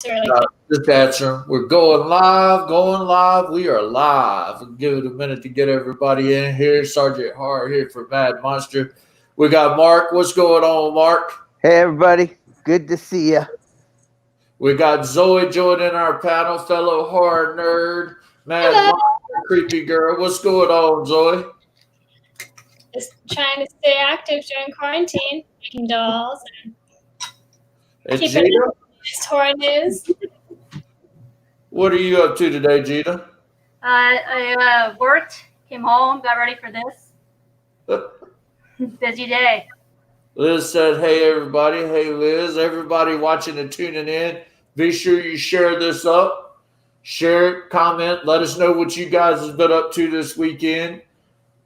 Just answer. We're going live, going live. We are live. We'll give it a minute to get everybody in here. Sergeant Hart here for Mad Monster. We got Mark. What's going on, Mark? Hey, everybody. Good to see you. We got Zoe joining our panel, fellow horror nerd, Mad Monster, creepy girl. What's going on, Zoe? Just trying to stay active during quarantine, making dolls and keeping horror news. What are you up to today, Gina? I worked, came home, got ready for this. Busy day. Liz said, hey, everybody. Hey, Liz. Everybody watching and tuning in, be sure you share this up. Share it, comment. Let us know what you guys have been up to this weekend.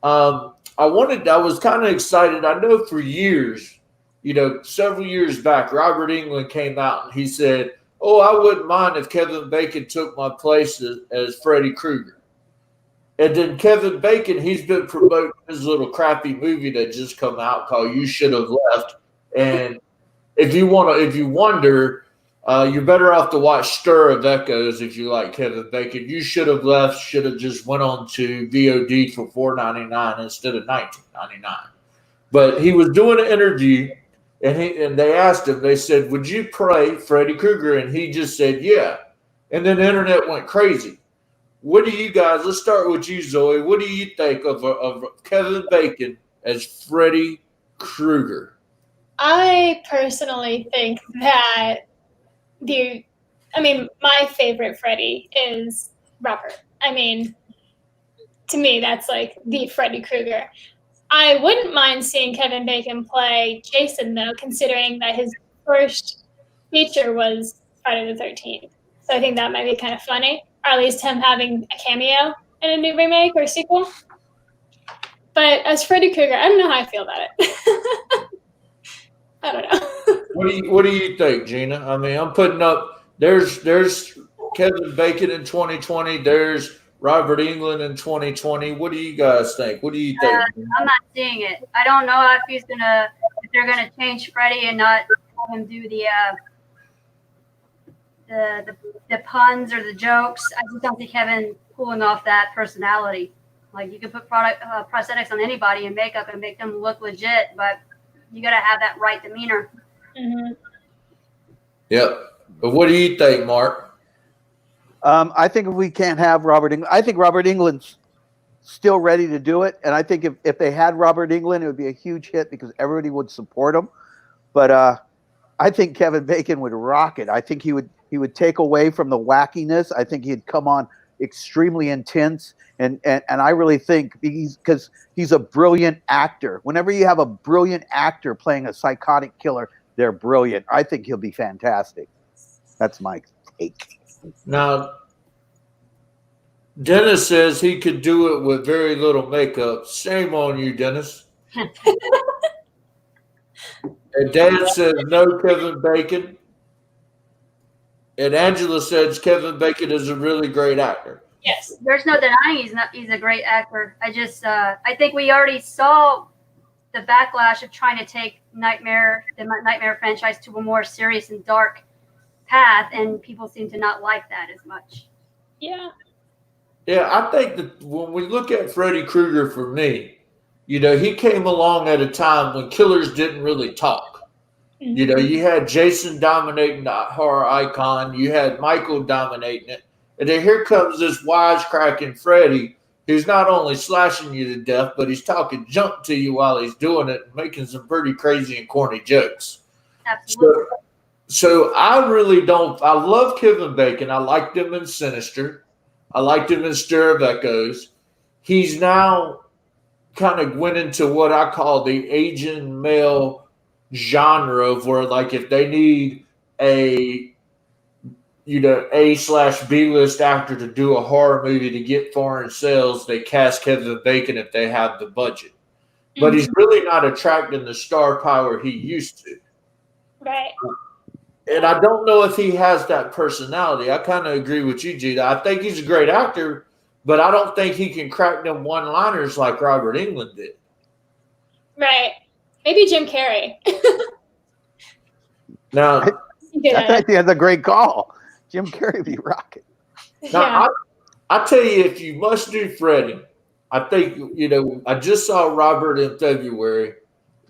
I was kind of excited. I know for years, several years back, Robert Englund came out and he said, oh, I wouldn't mind if Kevin Bacon took my place as Freddy Krueger. And then Kevin Bacon, he's been promoting his little crappy movie that just come out called You Should Have Left. And if you wonder, you're better off to watch Stir of Echoes if you like Kevin Bacon. You Should Have Left should have just went on to VOD for $4.99 instead of $19.99. But he was doing an interview, and they asked him, they said, would you play Freddy Krueger? And he just said, yeah. And then the internet went crazy. What do you guys, let's start with you, Zoe. What do you think of Kevin Bacon as Freddy Krueger? I personally think that my favorite Freddy is Robert. I mean, to me, that's like the Freddy Krueger. I wouldn't mind seeing Kevin Bacon play Jason, though, considering that his first feature was Friday the 13th. So I think that might be kind of funny, or at least him having a cameo in a new remake or sequel. But as Freddy Krueger, I don't know how I feel about it. I don't know. What do you think, Gina? I mean, I'm putting up. There's Kevin Bacon in 2020. There's Robert Englund in 2020. What do you guys think? What do you think? I'm not seeing it. I don't know if they're gonna change Freddy and not have him do the puns or the jokes. I just don't see Kevin pulling off that personality. Like, you can put prosthetics on anybody and makeup and make them look legit, but you got to have that right demeanor. Mm-hmm. Yep. But what do you think, Mark? I think if we can't have Robert Englund, I think Robert Englund's still ready to do it. And I think if they had Robert Englund, it would be a huge hit because everybody would support him. But I think Kevin Bacon would rock it. I think he would take away from the wackiness. I think he'd come on extremely intense. And I really think because he's a brilliant actor. Whenever you have a brilliant actor playing a psychotic killer, they're brilliant. I think he'll be fantastic. That's my take. Now, Dennis says he could do it with very little makeup. Shame on you, Dennis. And Dan says no Kevin Bacon. And Angela says Kevin Bacon is a really great actor. Yes, there's no denying he's a great actor. I think we already saw the backlash of trying to take the Nightmare franchise to a more serious and dark path, and people seem to not like that as much. Yeah. Yeah, I think that when we look at Freddy Krueger, for me, he came along at a time when killers didn't really talk. Mm-hmm. You had Jason dominating the horror icon. You had Michael dominating it. And then here comes this wisecracking Freddy, who's not only slashing you to death, but he's talking junk to you while he's doing it and making some pretty crazy and corny jokes. Absolutely. So I really don't – I love Kevin Bacon. I liked him in Sinister. I liked him in Stir of Echoes. He's now kind of went into what I call the Asian male genre of where, like, if they need a A/B list actor to do a horror movie to get foreign sales, they cast Kevin Bacon if they have the budget. Mm-hmm. But he's really not attracting the star power he used to. Right. And I don't know if he has that personality. I kind of agree with you, Gina. I think he's a great actor, but I don't think he can crack them one-liners like Robert Englund did. Right. Maybe Jim Carrey. Now, I think that's a great call. Jim Carrey would be rocking. Now, I tell you, if you must do Freddy, I think, I just saw Robert in February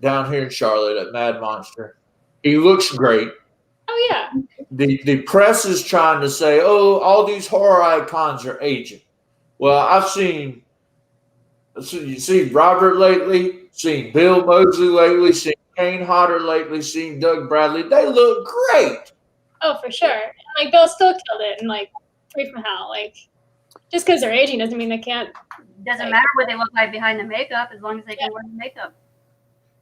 down here in Charlotte at Mad Monster. He looks great. Oh, yeah. The press is trying to say, oh, all these horror icons are aging. Well, I've seen Robert lately, seen Bill Moseley lately, seen Kane Hodder lately, seen Doug Bradley. They look great. Oh, for sure. Like, Bill still killed it in, like, Three from Hell. Like, just because they're aging doesn't mean they can't. Doesn't matter what they look like behind the makeup as long as they can wear the makeup.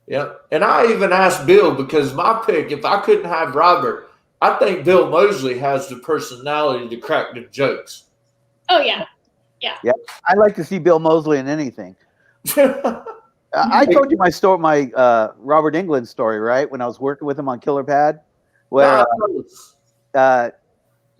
Yep. And I even asked Bill, because my pick, if I couldn't have Robert, I think Bill Moseley has the personality to crack the jokes. Oh, yeah. Yeah. I'd like to see Bill Moseley in anything. I told you my Robert Englund story, right? When I was working with him on Killer Pad, where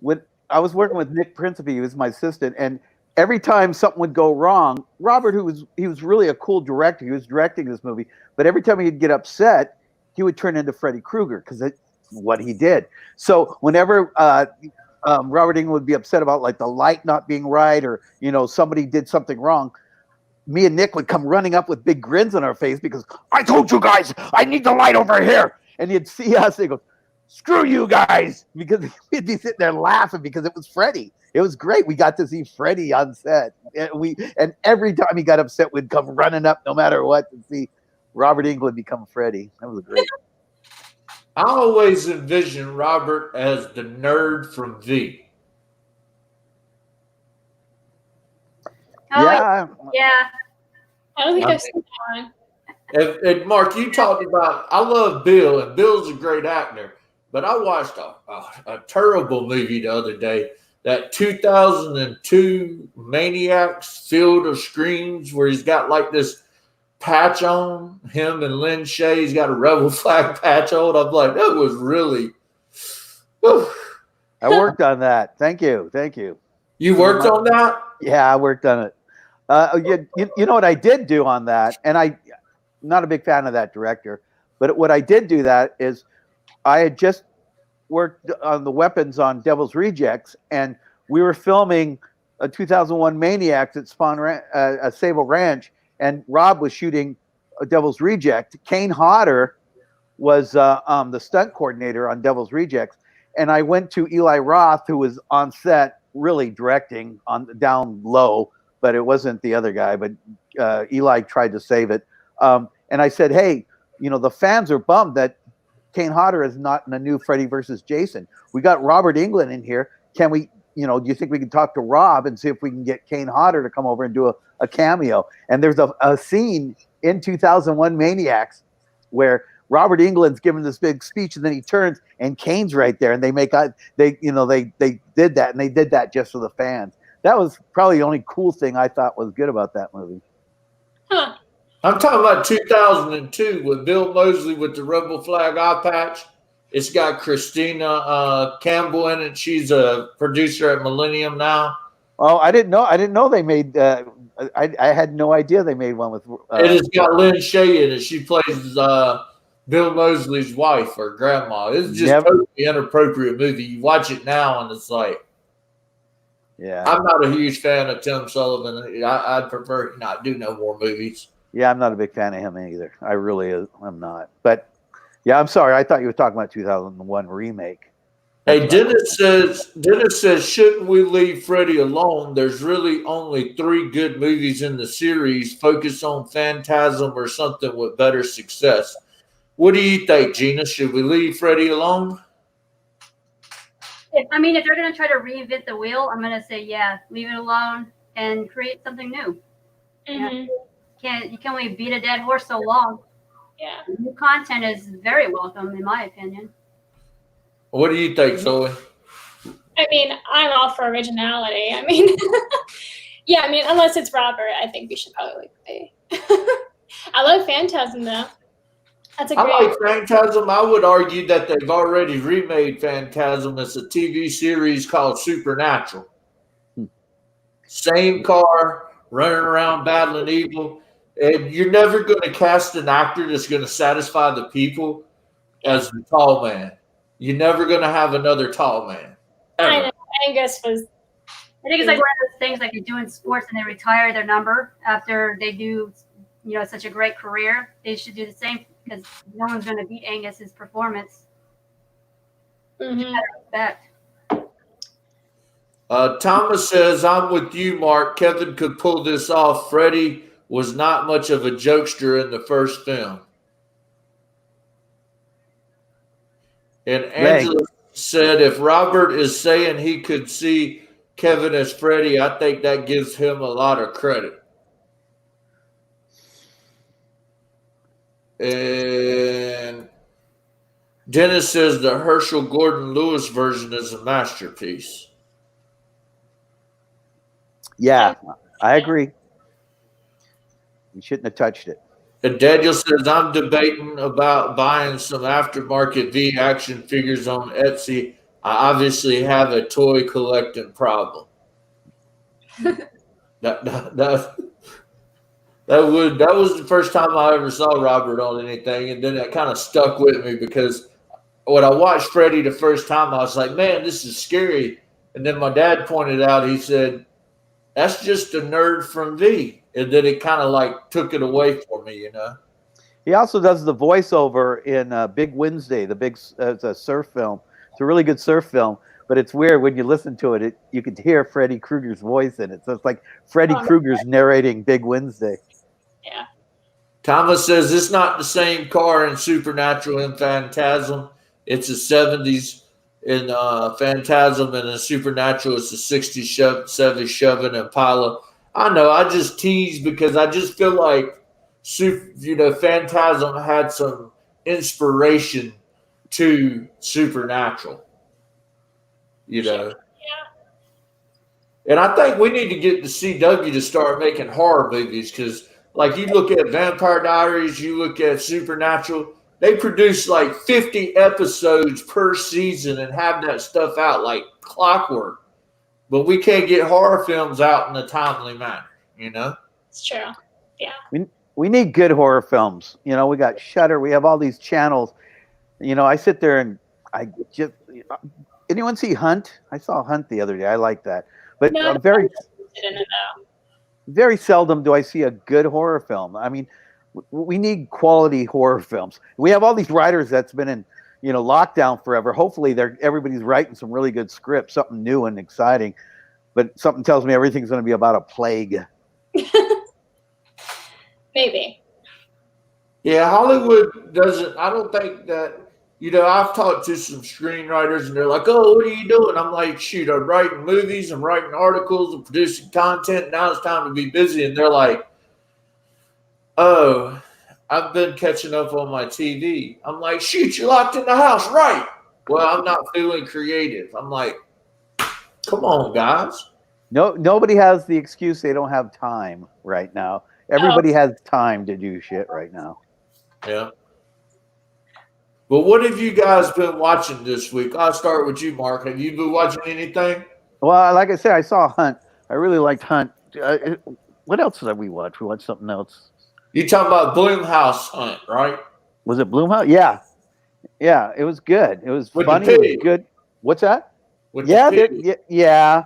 when I was working with Nick Principe, he was my assistant, and every time something would go wrong, Robert, he was really a cool director. He was directing this movie, but every time he'd get upset, he would turn into Freddy Krueger because that's what he did. So whenever Robert Englund would be upset about like the light not being right, or somebody did something wrong, me and Nick would come running up with big grins on our face because I told you guys I need the light over here, and he'd see us and he'd go, "Screw you guys," because we'd be sitting there laughing because it was Freddy. It was great. We got to see Freddy on set, and every time he got upset, we'd come running up no matter what to see Robert Englund become Freddy. That was great. I always envision Robert as the nerd from V. Oh, yeah. I don't think I've seen that one. And Mark, you talked about, I love Bill, and Bill's a great actor, but I watched a terrible movie the other day, that 2002 Maniacs Field of Screams, where he's got like this patch on, him and Lynn Shay, he's got a rebel flag patch on. I'm like, that was really, whew. I worked on that. Thank you. You worked on that? Yeah, I worked on it. You know what I did do on that, and I'm not a big fan of that director, but what I did do that is I had just worked on the weapons on Devil's Rejects, and we were filming a 2001 Maniacs at Sable Ranch, and Rob was shooting a Devil's Reject. Kane Hodder was the stunt coordinator on Devil's Rejects, and I went to Eli Roth, who was on set really directing on down low, but it wasn't the other guy, but Eli tried to save it. And I said, hey, the fans are bummed that Kane Hodder is not in a new Freddy versus Jason. We got Robert Englund in here. Can we, do you think we can talk to Rob and see if we can get Kane Hodder to come over and do a cameo? And there's a scene in 2001 Maniacs where Robert Englund's giving this big speech, and then he turns and Kane's right there, and they did that, and they did that just for the fans. That was probably the only cool thing I thought was good about that movie. Huh. I'm talking about 2002 with Bill Moseley with the rebel flag eye patch. It's got Christina Campbell in it. She's a producer at Millennium now. Oh, I didn't know they made. I had no idea they made one with. It has got Lynn Shay in it. She plays Bill Moseley's wife or grandma. It's just totally inappropriate movie. You watch it now and it's like, yeah. I'm not a huge fan of Tim Sullivan. I'd prefer not do no more movies. Yeah, I'm not a big fan of him either. I really am not. But yeah, I'm sorry. I thought you were talking about 2001 remake. Hey, Dennis says, shouldn't we leave Freddy alone? There's really only 3 good movies in the series. Focus on Phantasm or something with better success. What do you think, Gina? Should we leave Freddy alone? If they're going to try to reinvent the wheel, I'm going to say, yeah, leave it alone and create something new. Mm-hmm. You can only beat a dead horse so long. Yeah. New content is very welcome, in my opinion. What do you think, Zoe? I'm all for originality. Unless it's Robert, I think we should probably leave it. I love Phantasm, though. That's I like Phantasm. I would argue that they've already remade Phantasm. It's a TV series called Supernatural. Same car, running around battling evil. And you're never going to cast an actor that's going to satisfy the people as the tall man. You're never going to have another tall man. Ever. Angus was. I think it's like one of those things like you do in sports and they retire their number after they do, such a great career. They should do the same because no one's going to beat Angus's performance. Mm-hmm. Respect. Thomas says, I'm with you, Mark. Kevin could pull this off. Freddy was not much of a jokester in the first film. And Angela said, if Robert is saying he could see Kevin as Freddy, I think that gives him a lot of credit. And Dennis says the Herschel Gordon Lewis version is a masterpiece. Yeah, I agree. You shouldn't have touched it. And Daniel says, I'm debating about buying some aftermarket V action figures on Etsy. I obviously have a toy collecting problem. that was the first time I ever saw Robert on anything, and then that kind of stuck with me because when I watched Freddy the first time, I was like, man, this is scary. And then my dad pointed out, he said, that's just a nerd from V. And then it kind of like took it away for me, you know. He also does the voiceover in Big Wednesday, it's a surf film. It's a really good surf film, but it's weird when you listen to it. You could hear Freddy Krueger's voice in it. So it's like Freddy Krueger's narrating Big Wednesday. Yeah. Thomas says it's not the same car in Supernatural and Phantasm. It's a 70s in Phantasm, and in Supernatural it's a 60s Chevy Chevy Impala. I know, I just tease because I just feel like Phantasm had some inspiration to Supernatural. Yeah. And I think we need to get the CW to start making horror movies because, like, you look at Vampire Diaries, you look at Supernatural, they produce like 50 episodes per season and have that stuff out like clockwork. But we can't get horror films out in a timely manner, you know? It's true. Yeah. We need good horror films. We got Shudder. We have all these channels. I sit there and I just. Anyone see Hunt? I saw Hunt the other day. I like that. But No, very seldom do I see a good horror film. I mean, we need quality horror films. We have all these writers that's been in, lockdown forever. Hopefully, everybody's writing some really good scripts, something new and exciting. But something tells me everything's going to be about a plague. Maybe. Yeah, Hollywood doesn't. I don't think that. I've talked to some screenwriters, and they're like, "Oh, what are you doing?" I'm like, "Shoot, I'm writing movies, I'm writing articles, I'm producing content. Now it's time to be busy." And they're like, "Oh, I've been catching up on my TV." I'm like, "Shoot, you're locked in the house, right?" Well, I'm not feeling creative. I'm like, "Come on, guys." No, nobody has the excuse they don't have time right now. Everybody has time to do shit right now. Yeah. Well, what have you guys been watching this week? I'll start with you, Mark. Have you been watching anything? Well, like I said, I saw Hunt. I really liked Hunt. What else did we watch? We watched something else. You talking about Bloomhouse Hunt, right? Was it Bloomhouse? Yeah. Yeah, it was good. It was With funny. the It pig. was good. What's that? With Yeah, the pig. yeah.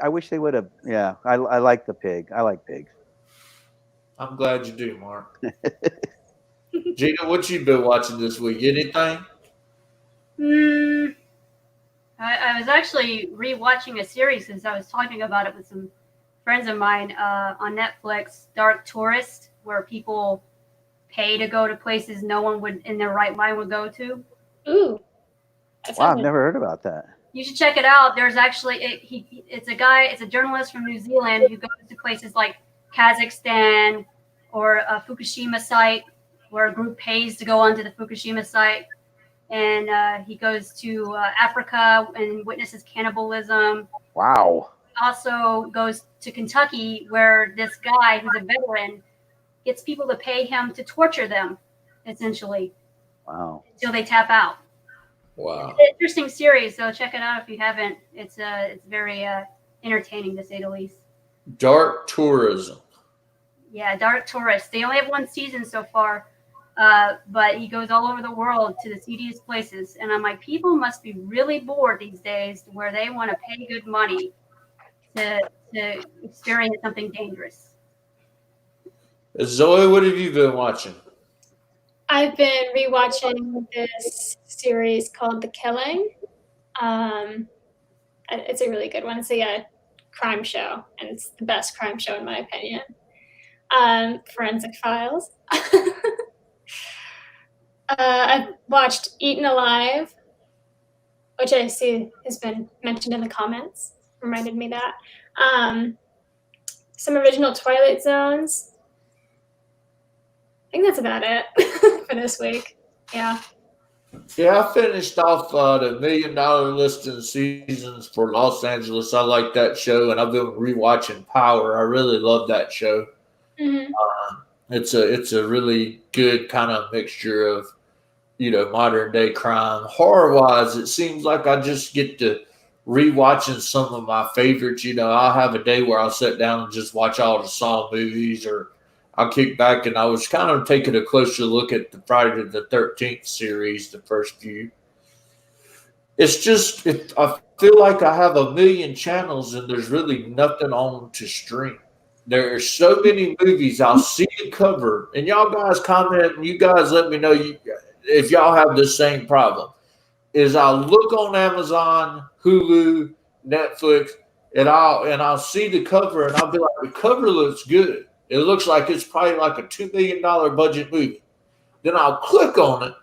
I wish they would have. Yeah, I like the pig. I like pigs. I'm glad you do, Mark. Gina, what you been watching this week? Anything? I was actually rewatching a series since I was talking about it with some friends of mine on Netflix, Dark Tourist, where people pay to go to places no one would in their right mind would go to. Ooh. Wow, I've never heard about that. You should check it out. There's actually it's a journalist from New Zealand who goes to places like Kazakhstan or a Fukushima site where a group pays to go onto the Fukushima site. And he goes to Africa and witnesses cannibalism. Wow. Also goes to Kentucky where this guy who's a veteran gets people to pay him to torture them, essentially. Wow. Until they tap out. Wow. It's an interesting series, so check it out if you haven't. It's very entertaining, to say the least. Dark Tourism. Yeah, Dark Tourist. They only have one season so far. But he goes all over the world to the seediest places. And I'm like, people must be really bored these days where they want to pay good money to experience something dangerous. Zoe, what have you been watching? I've been rewatching this series called The Killing. It's a really good one. It's a crime show, and it's the best crime show in my opinion. Forensic Files. I've watched Eaten Alive, which I see has been mentioned in the comments. Reminded me that. Some original Twilight Zones. I think that's about it for this week. Yeah. Yeah, I finished off the $1 Million Listing seasons for Los Angeles. I like that show, and I've been rewatching Power. I really love that show. Mm-hmm. It's a really good kind of mixture of, modern day crime. Horror wise, it seems like I just get to rewatching some of my favorites. I'll have a day where I'll sit down and just watch all the Saw movies, or I'll kick back, and I was kind of taking a closer look at the Friday the 13th series, the first few. It's just, I feel like I have a million channels and there's really nothing on to stream. There are so many movies. I'll see the cover, and y'all guys comment, and you guys let me know if y'all have the same problem. Is I'll look on Amazon, Hulu, Netflix, and I'll see the cover, and I'll be like, the cover looks good. It looks like it's probably like a $2 million budget movie. Then I'll click on it,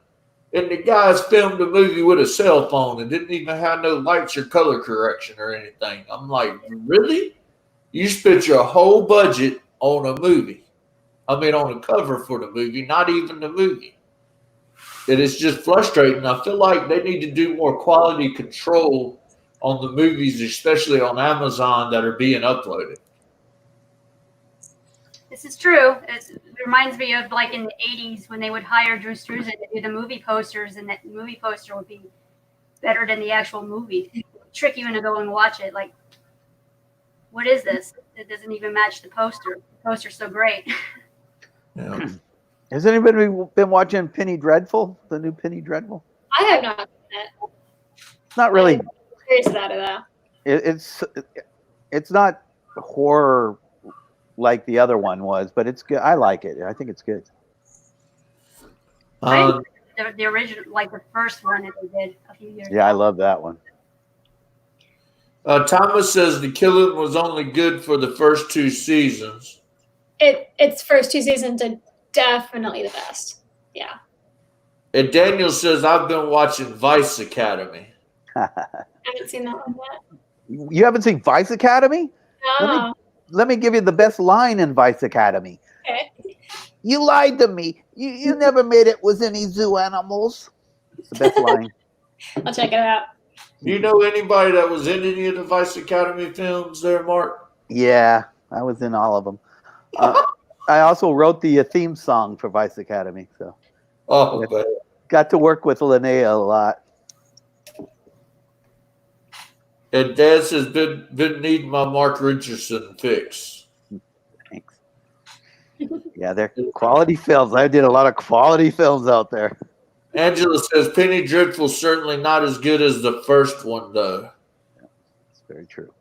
and the guys filmed the movie with a cell phone and didn't even have no lights or color correction or anything. I'm like, really? You spent your whole budget on a movie. On a cover for the movie, not even the movie. It is just frustrating. I feel like they need to do more quality control on the movies, especially on Amazon, that are being uploaded. This is true. It reminds me of like in the 80s when they would hire Drew Struzan to do the movie posters, and that movie poster would be better than the actual movie. It would trick you into going and watch it. Like, what is this? It doesn't even match the poster. The poster's so great. Yeah. Has anybody been watching Penny Dreadful? The new Penny Dreadful? I have not seen it. It's not really. I'm curious about it though. It's not horror like the other one was, but it's good. I like it. I think it's good. The original, like the first one that they did a few years ago. Yeah, I love that one. Thomas says The Killing was only good for the first 2 seasons. Its first 2 seasons are definitely the best. Yeah. And Daniel says, I've been watching Vice Academy. I haven't seen that one yet. You haven't seen Vice Academy? No. Let me give you the best line in Vice Academy. Okay. You lied to me. You never made it with any zoo animals. It's the best line. I'll check it out. You know anybody that was in any of the Vice Academy films there, Mark? Yeah, I was in all of them. I also wrote the theme song for Vice Academy. So got to work with Linnea a lot. And Dad says, been needing my Mark Richardson fix. Thanks. Yeah, they're quality films. I did a lot of quality films out there. Angela says, Penny Dreadful certainly not as good as the first one, though. Yeah, that's very true.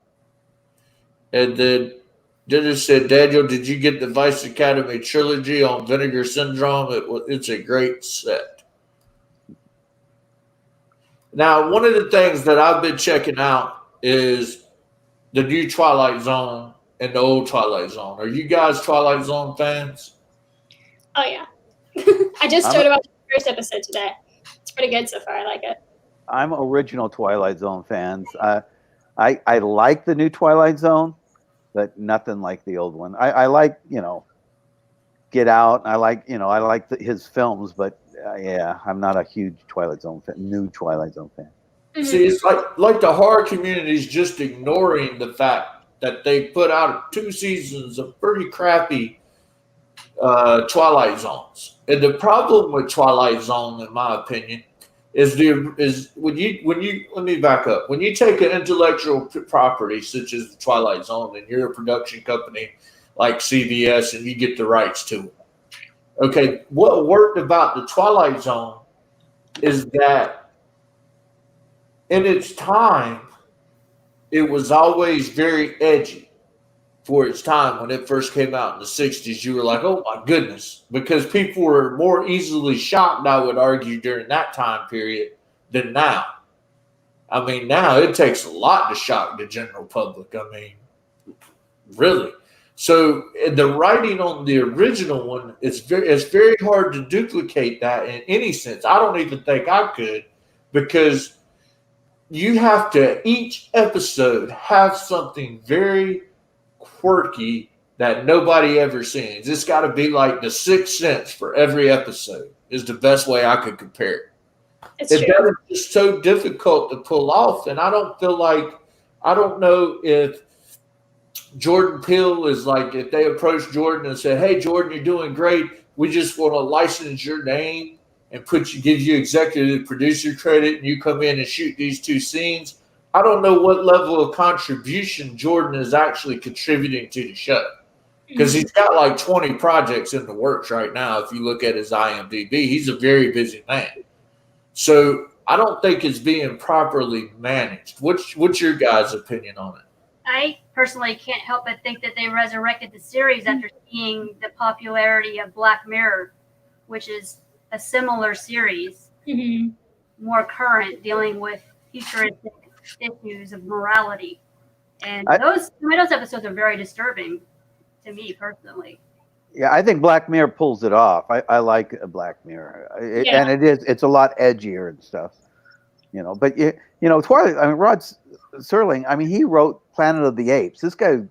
And then Dennis said, Daniel, did you get the Vice Academy trilogy on Vinegar Syndrome? It's a great set. Now, one of the things that I've been checking out is the new Twilight Zone and the old Twilight Zone. Are you guys Twilight Zone fans? Oh, yeah. I just started watching the first episode today. It's pretty good so far. I like it. I'm original Twilight Zone fans. I like the new Twilight Zone, but nothing like the old one. I like, Get Out. I like his films, but yeah, I'm not a huge Twilight Zone fan, new Twilight Zone fan. Mm-hmm. See, it's like the horror community is just ignoring the fact that they put out 2 seasons of pretty crappy Twilight Zones. And the problem with Twilight Zone, in my opinion, is when you let me back up. When you take an intellectual property such as the Twilight Zone, and you're a production company like CBS, and you get the rights to it, Okay, what worked about the Twilight Zone is that in its time, it was always very edgy for its time. When it first came out in the 60s, you were like, oh my goodness, because people were more easily shocked, I would argue, during that time period than now. I mean, now it takes a lot to shock the general public. I mean, really. So the writing on the original one, it's very hard to duplicate that in any sense. I don't even think I could, because you have to each episode have something very quirky that nobody ever sees. It's got to be like the Sixth Sense for every episode is the best way I could compare it. It's It true. does just so difficult to pull off, and I don't know if Jordan Peele is like, if they approach Jordan and say, "Hey, Jordan, you're doing great. We just want to license your name and give you executive producer credit, and you come in and shoot these 2 scenes." I don't know what level of contribution Jordan is actually contributing to the show, because he's got like 20 projects in the works right now. If you look at his IMDb, he's a very busy man. So I don't think it's being properly managed. What's your guys' opinion on it? I personally can't help but think that they resurrected the series after seeing the popularity of Black Mirror, which is a similar series, more current, dealing with futuristic issues of morality. And those episodes are very disturbing to me personally. Yeah, I think Black Mirror pulls it off. I like Black Mirror, and it's a lot edgier and stuff, But Twilight. I mean, Rod Serling. I mean, he wrote Planet of the Apes. This guy,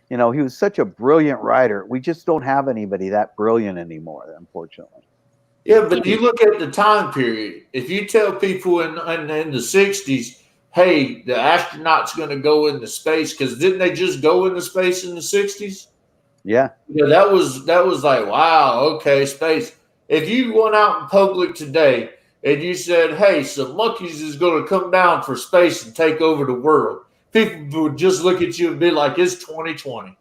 he was such a brilliant writer. We just don't have anybody that brilliant anymore, unfortunately. Yeah, but you look at the time period. If you tell people in the 60s, hey, the astronaut's going to go into space, because didn't they just go into space in the 60s? Yeah. That was like, wow, okay, space. If you went out in public today and you said, hey, some monkeys is going to come down for space and take over the world, people would just look at you and be like, it's 2020.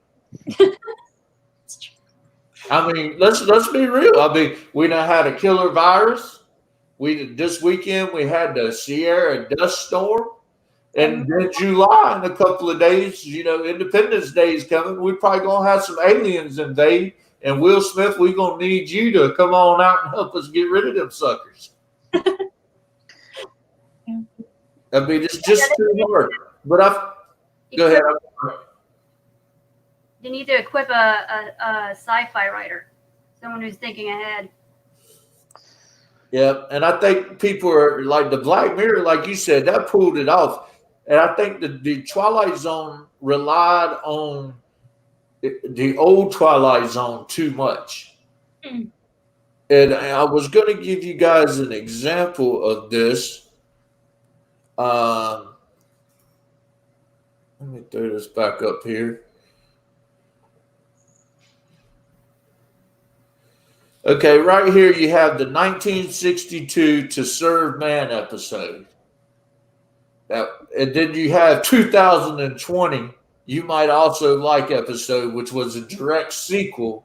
I mean, let's be real. I mean, we now had a killer virus. This weekend we had the Sierra dust storm. And then July, in a couple of days, Independence Day is coming. We're probably going to have some aliens invade. And Will Smith, we're going to need you to come on out and help us get rid of them suckers. I mean, it's just too hard. But go ahead. You need to equip a sci-fi writer, someone who's thinking ahead. Yeah, and I think people are like the Black Mirror, like you said, that pulled it off. And I think the Twilight Zone relied on the old Twilight Zone too much. And I was going to give you guys an example of this. Let me throw this back up here. Okay, right here you have the 1962 To Serve Man episode. And then you have 2020, You Might Also Like episode, which was a direct sequel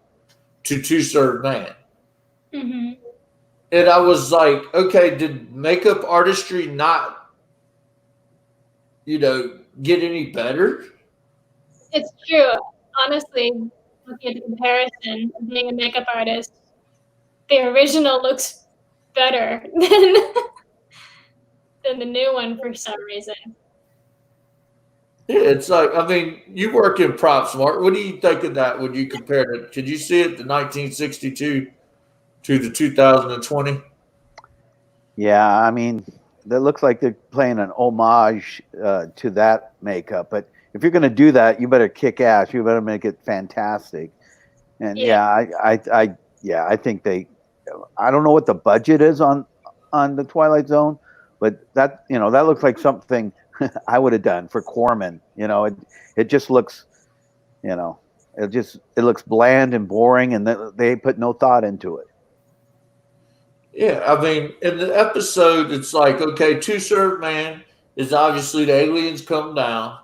to To Serve Man. And I was like, okay, did makeup artistry not, get any better? It's true. Honestly, looking at the comparison of being a makeup artist, the original looks better than the new one for some reason. Yeah, it's like, I mean, you work in props, Mark. What do you think of that when you compare it? Could you see it, the 1962 to the 2020? Yeah, I mean, that looks like they're playing an homage to that makeup. But if you're going to do that, you better kick ass. You better make it fantastic. And I think I don't know what the budget is on the Twilight Zone, but that looks like something I would have done for Corman. It just looks, it looks bland and boring, and they put no thought into it. Yeah, I mean, in the episode, it's like, okay, To Serve Man is obviously the aliens come down.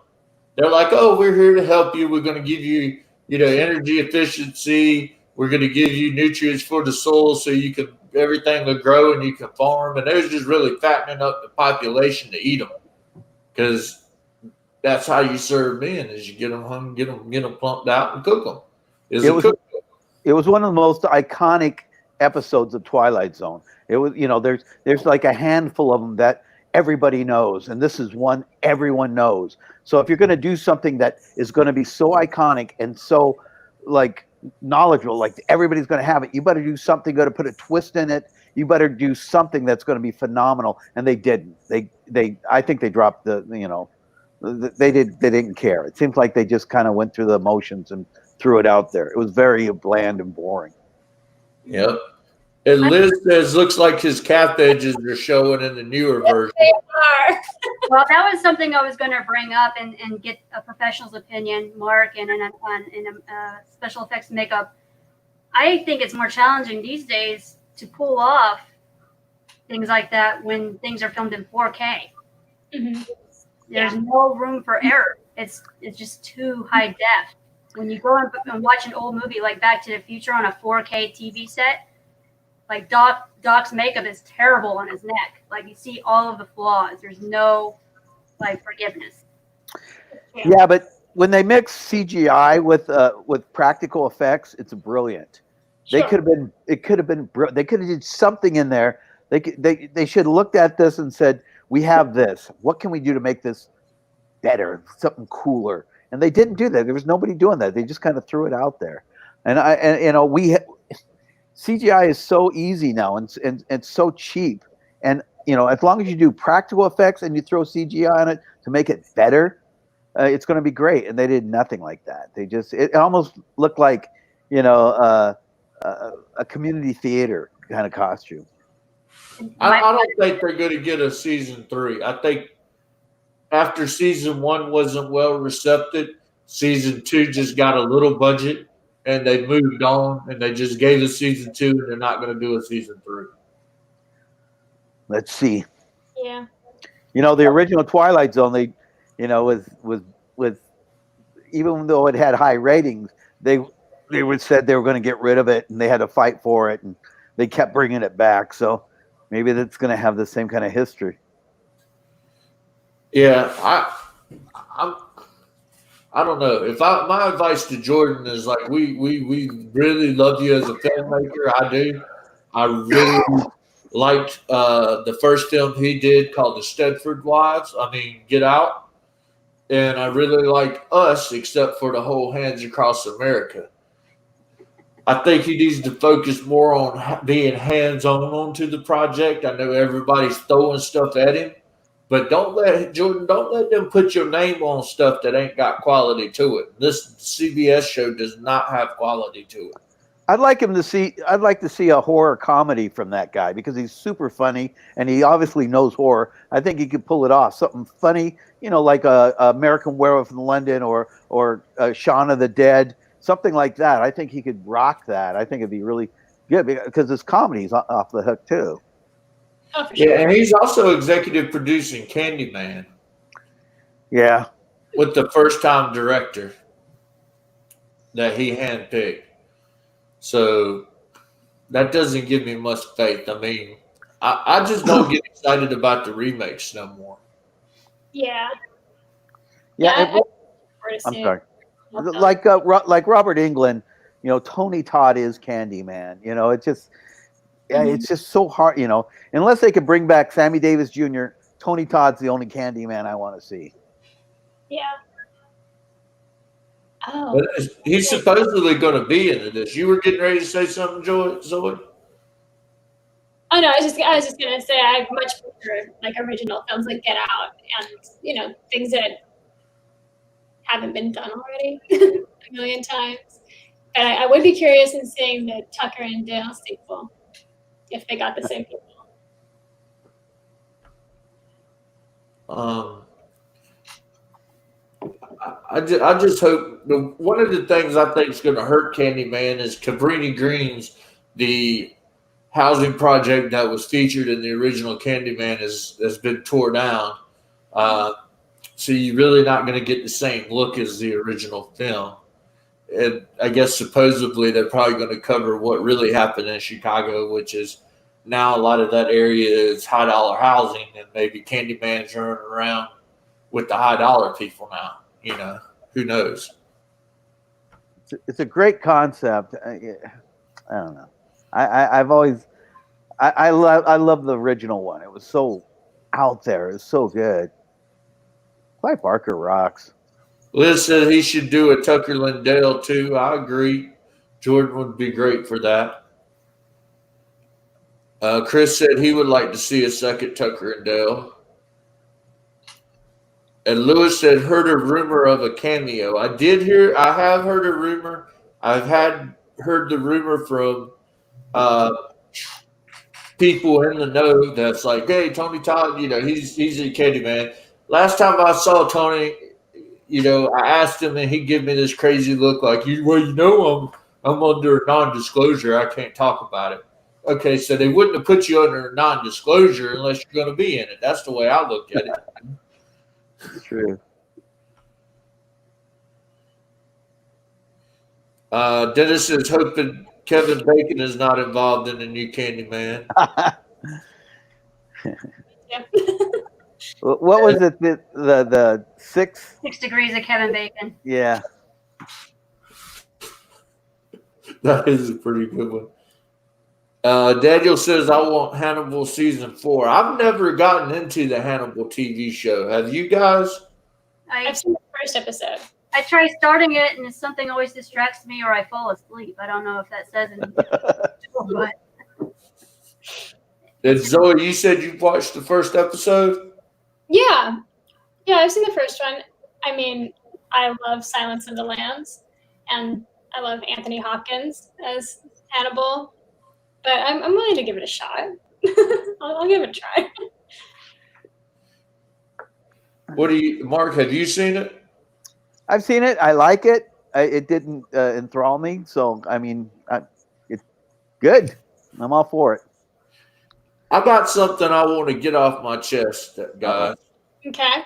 They're like, oh, we're here to help you. We're going to give you, energy efficiency. We're going to give you nutrients for the soil so you can everything will grow and you can farm. And they're just really fattening up the population to eat them because that's how you serve men is you get them hung, get them plumped out and cook them. It was one of the most iconic episodes of Twilight Zone. It was, there's like a handful of them that everybody knows, and this is one everyone knows. So if you're going to do something that is going to be so iconic and so like knowledgeable, like everybody's going to have it, you better do something, going to put a twist in it. You better do something that's going to be phenomenal. And they didn't. I think they dropped they didn't care. It seems like they just kind of went through the motions and threw it out there. It was very bland and boring. Yep. And Liz says, looks like his calf edges are showing in the newer version. They are. Well, that was something I was going to bring up and get a professional's opinion, Mark, and special effects makeup. I think it's more challenging these days to pull off things like that when things are filmed in 4K. Mm-hmm. There's no room for error. It's just too high def. When you go and watch an old movie like Back to the Future on a 4K TV set, like Doc's makeup is terrible on his neck. Like you see all of the flaws. There's no forgiveness. Yeah, but when they mix CGI with practical effects, it's brilliant. Sure. They could have been did something in there. They should have looked at this and said, we have this. What can we do to make this better, something cooler? And they didn't do that. There was nobody doing that. They just kind of threw it out there. And CGI is so easy now and so cheap. And as long as you do practical effects and you throw CGI on it to make it better, it's going to be great. And they did nothing like that. It almost looked like a community theater kind of costume. I don't think they're going to get a season 3. I think after season 1 wasn't well received, season 2 just got a little budget and they moved on and they just gave us season 2 and they're not going to do a season 3. Let's see. Yeah. The original Twilight Zone, they, with even though it had high ratings, they said they were going to get rid of it and they had to fight for it and they kept bringing it back. So maybe that's going to have the same kind of history. Yeah, I don't know. My advice to Jordan is like we really love you as a filmmaker. I do. I really liked the first film he did called The Stedford Wives. Get Out. And I really like Us, except for the whole Hands Across America. I think he needs to focus more on being hands-on onto the project. I know everybody's throwing stuff at him. But don't let them put your name on stuff that ain't got quality to it. This CBS show does not have quality to it. I'd like to see a horror comedy from that guy because he's super funny and he obviously knows horror. I think he could pull it off. Something funny, like a American Werewolf in London or Shaun of the Dead, something like that. I think he could rock that. I think it'd be really good because his comedy's off the hook too. Oh, for sure. Yeah, and he's also executive producing Candyman. Yeah. With the first-time director that he handpicked. So that doesn't give me much faith. I just don't get excited about the remakes no more. Yeah. Yeah. I'm sorry. Like Robert Englund, Tony Todd is Candyman. It's just. Yeah, it's just so hard, unless they could bring back Sammy Davis Jr., Tony Todd's the only Candyman I want to see. Yeah. Oh. But he's supposedly going to be in this. You were getting ready to say something, Zoe? Oh no, I was just gonna say I much prefer original films like Get Out and things that haven't been done already a million times. And I would be curious in seeing the Tucker and Dale sequel. If they got the same people. I just hope one of the things I think is going to hurt Candyman is Cabrini Green's the housing project that was featured in the original Candyman has been tore down. So you're really not going to get the same look as the original film. and I guess supposedly they're probably going to cover what really happened in Chicago, which is now a lot of that area is high dollar housing, and maybe Candyman's running around with the high dollar people now. Who knows? It's a great concept. I don't know. I've always I love the original one. It was so out there. It was so good. Clive Barker rocks. Liz said he should do a Tucker Lindell too. I agree. Jordan would be great for that. Chris said he would like to see a second Tucker and Dale. And Lewis said, heard a rumor of a cameo. I have heard a rumor. Heard the rumor from people in the know that's like, hey, Tony Todd, he's a Candyman. Last time I saw Tony, I asked him and he gave me this crazy look like, I'm under non-disclosure. I can't talk about it. Okay, so they wouldn't have put you under non-disclosure unless you're going to be in it. That's the way I look at it. True. Dennis is hoping Kevin Bacon is not involved in the new Candyman. What was it? The 6 degrees of Kevin Bacon. Yeah. That is a pretty good one. Daniel says, I want Hannibal season 4. I've never gotten into the Hannibal TV show. Have you guys? I've seen the first episode. I try starting it, and something always distracts me, or I fall asleep. I don't know if that says anything. But And Zoe, you said you watched the first episode? Yeah, I've seen the first one. I mean, I love Silence of the Lambs, and I love Anthony Hopkins as Hannibal. But I'm willing to give it a shot. I'll give it a try. Mark, have you seen it? I've seen it. I like it. It didn't enthrall me. So, I mean, it's good. I'm all for it. I got something I want to get off my chest, guys. Okay.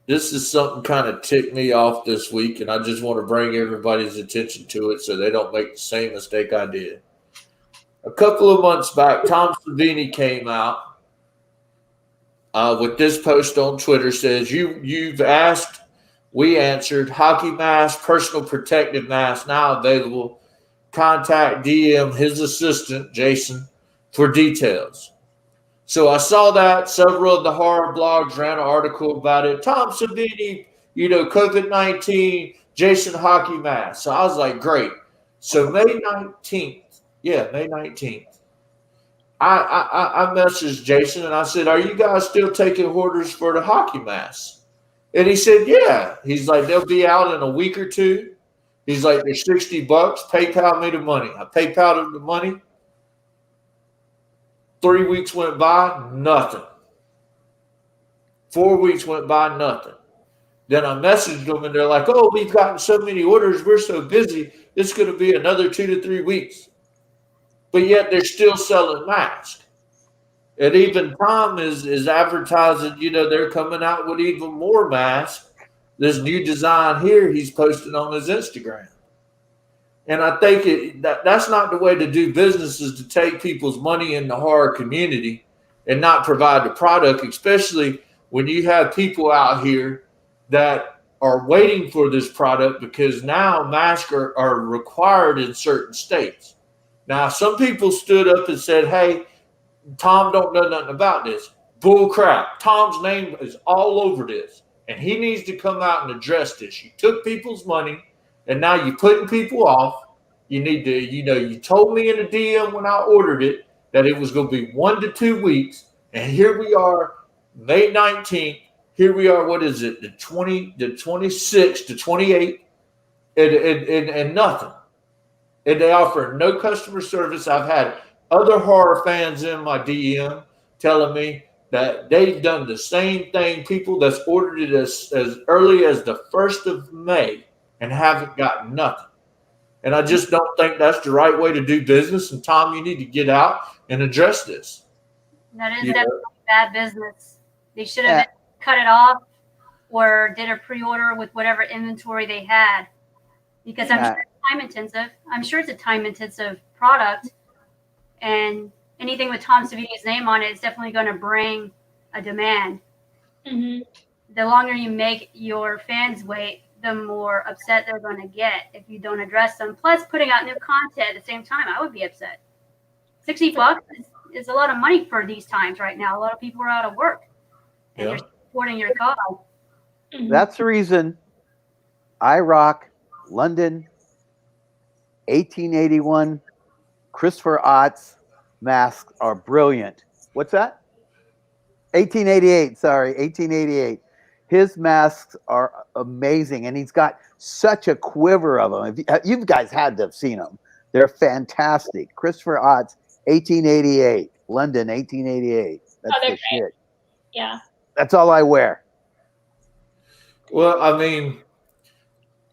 This is something kind of ticked me off this week, and I just want to bring everybody's attention to it so they don't make the same mistake I did. A couple of months back, Tom Savini came out with this post on Twitter. Says, you've asked, we answered. Hockey mask, personal protective mask now available. Contact DM his assistant, Jason, for details. So I saw that. Several of the horror blogs ran an article about it. Tom Savini, COVID-19, Jason hockey mask. So I was like, great. So May 19th, I messaged Jason and I said, are you guys still taking orders for the hockey masks? And he said, yeah. He's like, they'll be out in a week or two. He's like, they're $60. PayPal me the money. I PayPal'd him the money. 3 weeks went by, nothing. 4 weeks went by, nothing. Then I messaged them, and they're like, oh, we've gotten so many orders. We're so busy. It's going to be another 2 to 3 weeks. But yet they're still selling masks. And even Tom is advertising, they're coming out with even more masks. This new design here he's posting on his Instagram. And I think that's not the way to do business, is to take people's money in the horror community and not provide the product, especially when you have people out here that are waiting for this product because now masks are required in certain states. Now, some people stood up and said, hey, Tom don't know nothing about this. Bull crap. Tom's name is all over this, and he needs to come out and address this. You took people's money. And now you're putting people off. You need to, you told me in a DM when I ordered it that it was going to be 1 to 2 weeks. And here we are, May 19th. Here we are, what is it, the 26th to 28th, and nothing. And they offer no customer service. I've had other horror fans in my DM telling me that they've done the same thing. People that's ordered it as early as the 1st of May. And haven't gotten nothing. And I just don't think that's the right way to do business. And Tom, you need to get out and address this. That is definitely bad business. They should have cut it off. or did a pre-order with whatever inventory they had, because I'm sure it's time intensive. I'm sure it's a time intensive product, and anything with Tom Savini's name on it is definitely going to bring a demand. Mm-hmm. The longer you make your fans wait, the more upset they're going to get if you don't address them. Plus, putting out new content at the same time, I would be upset. $60 is a lot of money for these times right now. A lot of people are out of work, and you're supporting your cause. Mm-hmm. That's the reason I rock London 1881 Christopher Ott's masks are brilliant. What's that? 1888. Sorry, 1888. His masks are amazing, and he's got such a quiver of them. You guys had to have seen them. They're fantastic. Christopher Ott's 1888, London 1888. That's the shit. Yeah. That's all I wear. Well, I mean,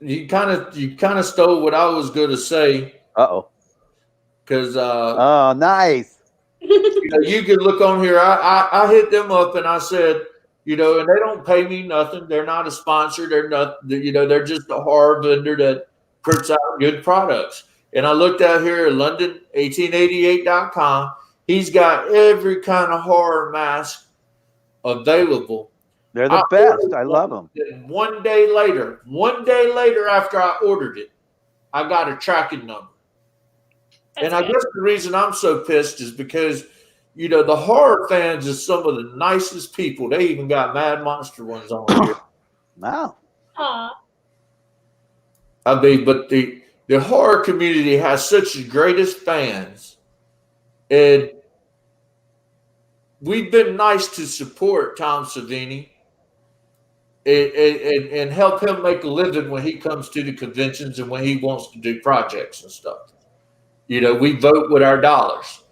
you kind of stole what I was going to say. Uh-oh. Because oh, nice. You can look on here. I hit them up and I said, and they don't pay me nothing. They're not a sponsor. They're not, they're just a horror vendor that puts out good products. And I looked out here at London1888.com. He's got every kind of horror mask available. They're the best. I love them. One day later after I ordered it, I got a tracking number. And I guess the reason I'm so pissed is because, the horror fans is some of the nicest people. They even got Mad Monster ones on here. Wow. Aww. I mean, but the horror community has such the greatest fans. And we've been nice to support Tom Savini and help him make a living when he comes to the conventions and when he wants to do projects and stuff. We vote with our dollars.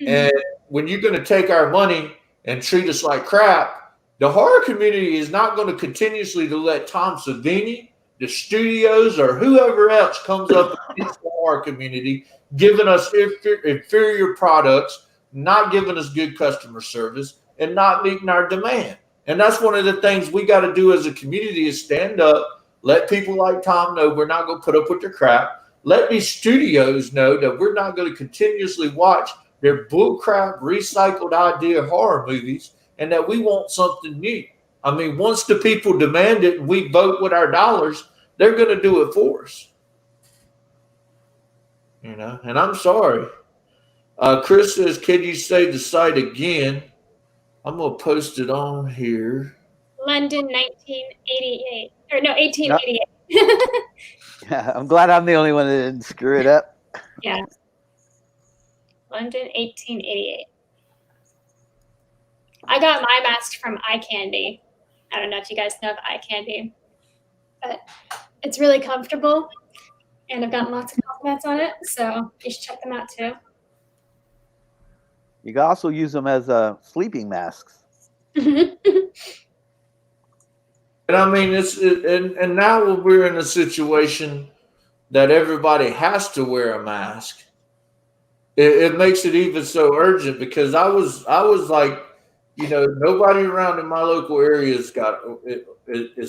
Mm-hmm. And when you're going to take our money and treat us like crap, the horror community is not going to continuously to let Tom Savini, the studios, or whoever else comes up against the horror community, giving us inferior products, not giving us good customer service, and not meeting our demand. And that's one of the things we got to do as a community is stand up, let people like Tom know we're not going to put up with their crap. Let these studios know that we're not going to continuously watch their bullcrap, recycled idea horror movies, and that we want something new. I mean, once the people demand it and we vote with our dollars, they're going to do it for us. And I'm sorry. Chris says, can you say the site again? I'm going to post it on here. London 1988. Or no, 1888. No. Yeah, I'm glad I'm the only one that didn't screw it up. Yeah. London 1888. I got my mask from Eye Candy. I don't know if you guys know of Eye Candy, but it's really comfortable, and I've gotten lots of compliments on it, so you should check them out too. You can also use them as sleeping masks. And I mean, and now we're in a situation that everybody has to wear a mask. It makes it even so urgent because I was like, nobody around in my local area is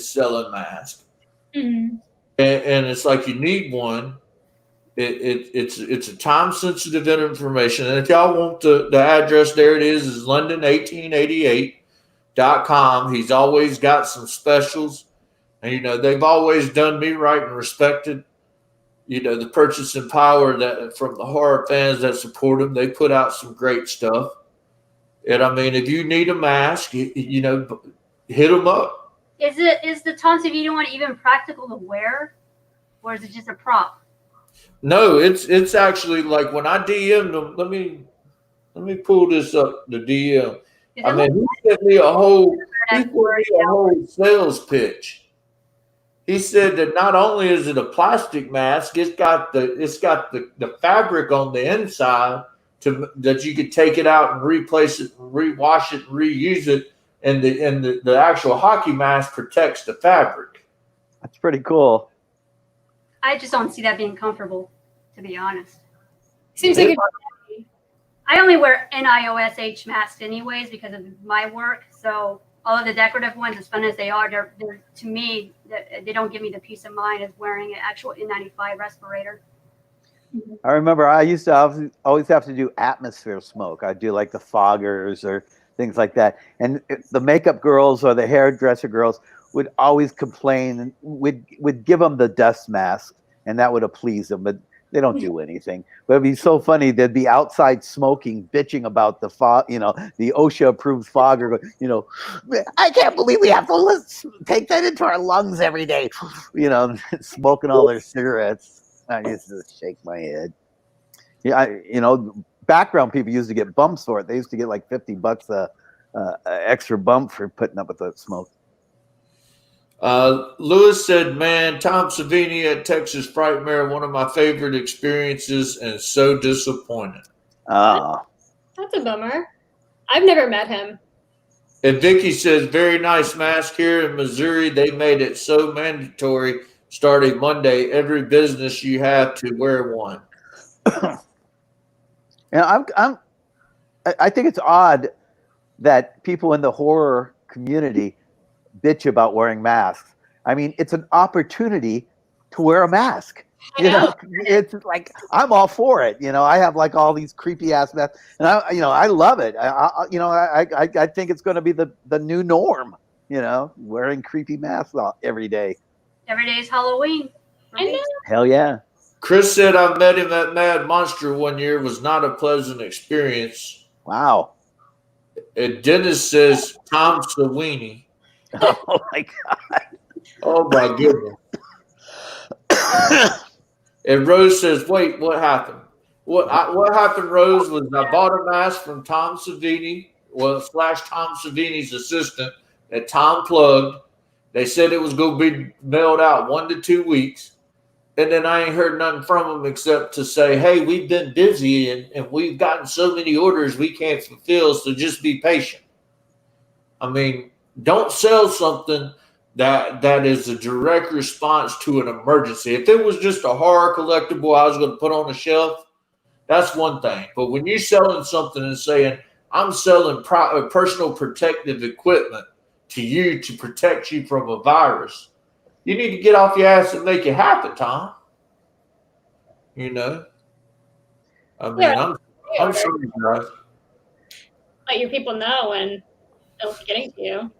selling masks, and it's like you need one. It's a time sensitive information, and if y'all want the address, there it is London1888.com. He's always got some specials, and they've always done me right and respected. The purchasing power that from the horror fans that support them, they put out some great stuff. And I mean, if you need a mask, hit them up. Is the Tom Savini one even practical to wear, or is it just a prop? No, it's actually like when I DM'd them. Let me pull this up. The DM. I mean, he sent me a whole sales pitch. He said that not only is it a plastic mask, it's got the fabric on the inside that you could take it out and replace it, and rewash it, and reuse it, and the actual hockey mask protects the fabric. That's pretty cool. I just don't see that being comfortable, to be honest. Seems like I only wear NIOSH masks anyways because of my work, so all of the decorative ones, as fun as they are, they're to me, they don't give me the peace of mind as wearing an actual N95 respirator. I remember I used to always have to do atmosphere smoke. I'd do like the foggers or things like that. And the makeup girls or the hairdresser girls would always complain and would give them the dust mask, and that would have pleased them. But they don't do anything. But it'd be so funny. They'd be outside smoking, bitching about the the OSHA approved fogger. I can't believe we have to take that into our lungs every day. Smoking all their cigarettes. I used to shake my head. Yeah, background people used to get bumps for it. They used to get like $50 a extra bump for putting up with the smoke. Lewis said, man, Tom Savini at Texas Frightmare, one of my favorite experiences, and so disappointed. Ah, That's a bummer. I've never met him. And Vicky says, very nice mask here in Missouri. They made it so mandatory starting Monday. Every business you have to wear one. And I think it's odd that people in the horror community bitch about wearing masks. I mean, it's an opportunity to wear a mask. It's like I'm all for it. I have like all these creepy ass masks, and I love it. I think it's going to be the new norm. Wearing creepy masks every day. Every day is Halloween. I know. Hell yeah. Chris said, I met him at Mad Monster one year. It was not a pleasant experience. Wow. And Dennis says, Tom Savini. Oh my God. Oh my goodness. And Rose says, wait, what happened? What happened, Rose, was I bought a mask from Tom Savini, / Tom Savini's assistant that Tom plugged. They said it was going to be mailed out 1 to 2 weeks. And then I ain't heard nothing from them except to say, hey, we've been busy and we've gotten so many orders we can't fulfill, so just be patient. I mean, don't sell something that is a direct response to an emergency. If it was just a horror collectible I was going to put on a shelf, that's one thing. But when you're selling something and saying, I'm selling personal protective equipment to you to protect you from a virus, you need to get off your ass and make it happen, Tom. I mean, Yeah. I'm sorry, guys. Let your people know when they'll be getting to you.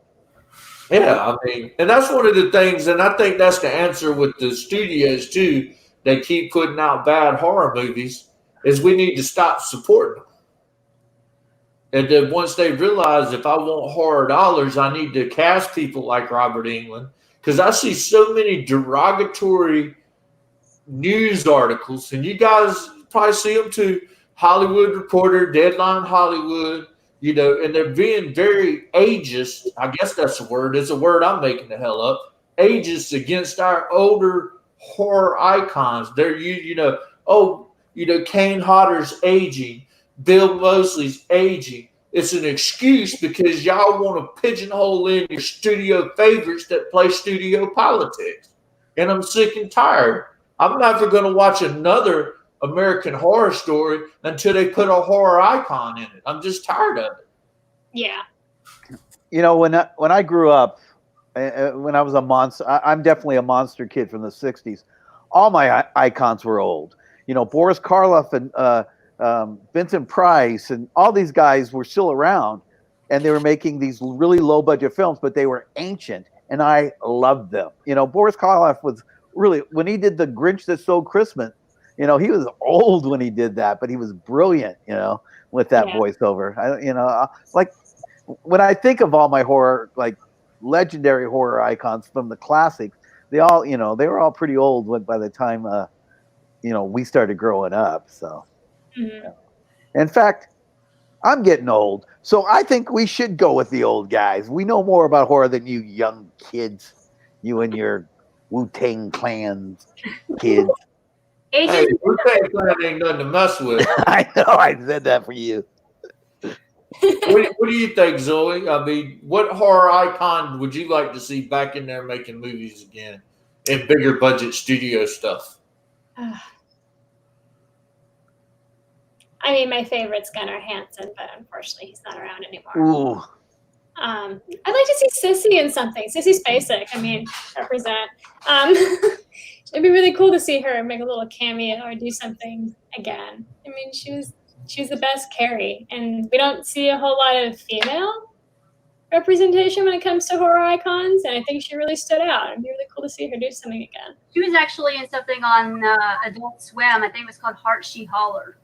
Yeah, I mean, and that's one of the things, and I think that's the answer with the studios too. They keep putting out bad horror movies. Is we need to stop supporting them. And then once they realize if I want horror dollars, I need to cast people like Robert Englund. Because I see so many derogatory news articles, and you guys probably see them too. Hollywood Reporter, Deadline Hollywood, and they're being very ageist. I guess that's a word. It's a word I'm making the hell up. Ageist against our older horror icons. They're, Kane Hodder's aging. Bill Moseley's aging. It's an excuse because y'all want to pigeonhole in your studio favorites that play studio politics. And I'm sick and tired. I'm never going to watch another American Horror Story until they put a horror icon in it. I'm just tired of it. Yeah. When I grew up, when I was a monster, I'm definitely a monster kid from the 60s. All my icons were old. Boris Karloff and Vincent Price and all these guys were still around, and they were making these really low budget films, but they were ancient, and I loved them. Boris Karloff was really, when he did The Grinch That Stole Christmas, he was old when he did that, but he was brilliant, with that voiceover. Like when I think of all my horror, like legendary horror icons from the classics, they all, they were all pretty old by the time, we started growing up. So, in fact, I'm getting old, so I think we should go with the old guys. We know more about horror than you young kids, you and your Wu-Tang Clan kids. Hey, Wu-Tang Clan ain't nothing to mess with. I know, I said that for you. What do you think, Zoe? I mean, what horror icon would you like to see back in there making movies again and bigger budget studio stuff? I mean, my favorite's Gunnar Hansen, but unfortunately he's not around anymore. Ooh. I'd like to see Sissy in something. Sissy Spacek. I mean, represent. It'd be really cool to see her make a little cameo or do something again. I mean, she's the best Carrie, and we don't see a whole lot of female representation when it comes to horror icons, and I think she really stood out. It'd be really cool to see her do something again. She was actually in something on Adult Swim. I think it was called Heart She Holler.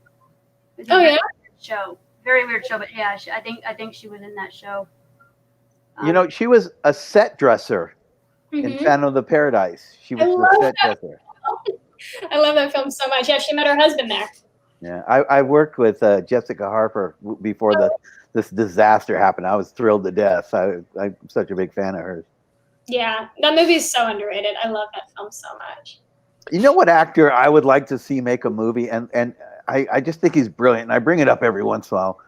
Oh yeah, show. Very weird show, but yeah, I think she was in that show. She was a set dresser in Phantom of the Paradise. She was the set dresser. I love that film so much. Yeah, she met her husband there. Yeah, I worked with Jessica Harper before this disaster happened. I was thrilled to death. I'm such a big fan of hers. Yeah, that movie is so underrated. I love that film so much. You know what actor I would like to see make a movie, and I just think he's brilliant, and I bring it up every once in a while.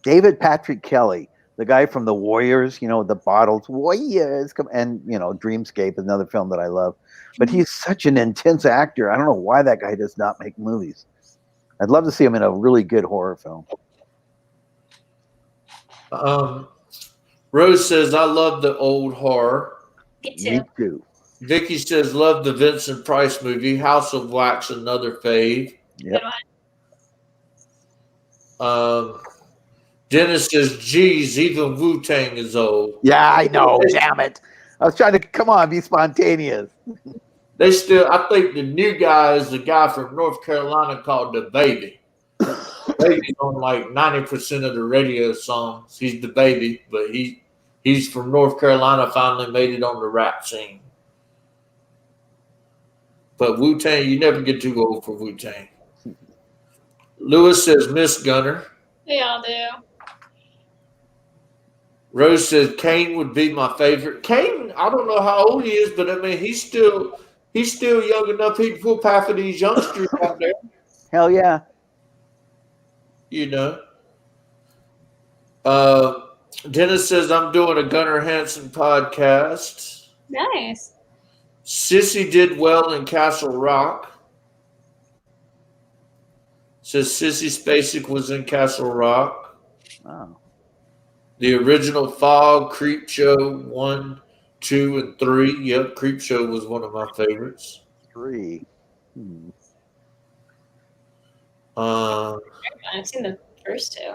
David Patrick Kelly, the guy from The Warriors, the Bottles, Warriors, and Dreamscape, another film that I love. But he's such an intense actor. I don't know why that guy does not make movies. I'd love to see him in a really good horror film. Rose says, I love the old horror. Me too. Vicky says, love the Vincent Price movie. House of Wax, another fave. Yep. Dennis says, geez, even Wu-Tang is old. Yeah, I know. Damn it. I was trying to, come on, be spontaneous. I think the new guy is the guy from North Carolina called The Baby. Baby's on like 90% of the radio songs. He's the Baby, but he's from North Carolina, finally made it on the rap scene. But Wu-Tang, you never get too old for Wu-Tang. Lewis says, Miss Gunner. They all do. Rose says, Kane would be my favorite. Kane, I don't know how old he is, but I mean, he's still young enough he can whoop half of these youngsters out there. Hell yeah. Dennis says, I'm doing a Gunnar Hansen podcast. Nice. Sissy did well in Castle Rock. Says Sissy Spacek was in Castle Rock. Wow. The original Fog, Creep Show 1, 2, and 3. Yep, Creep Show was one of my favorites. 3. I've seen the first 2.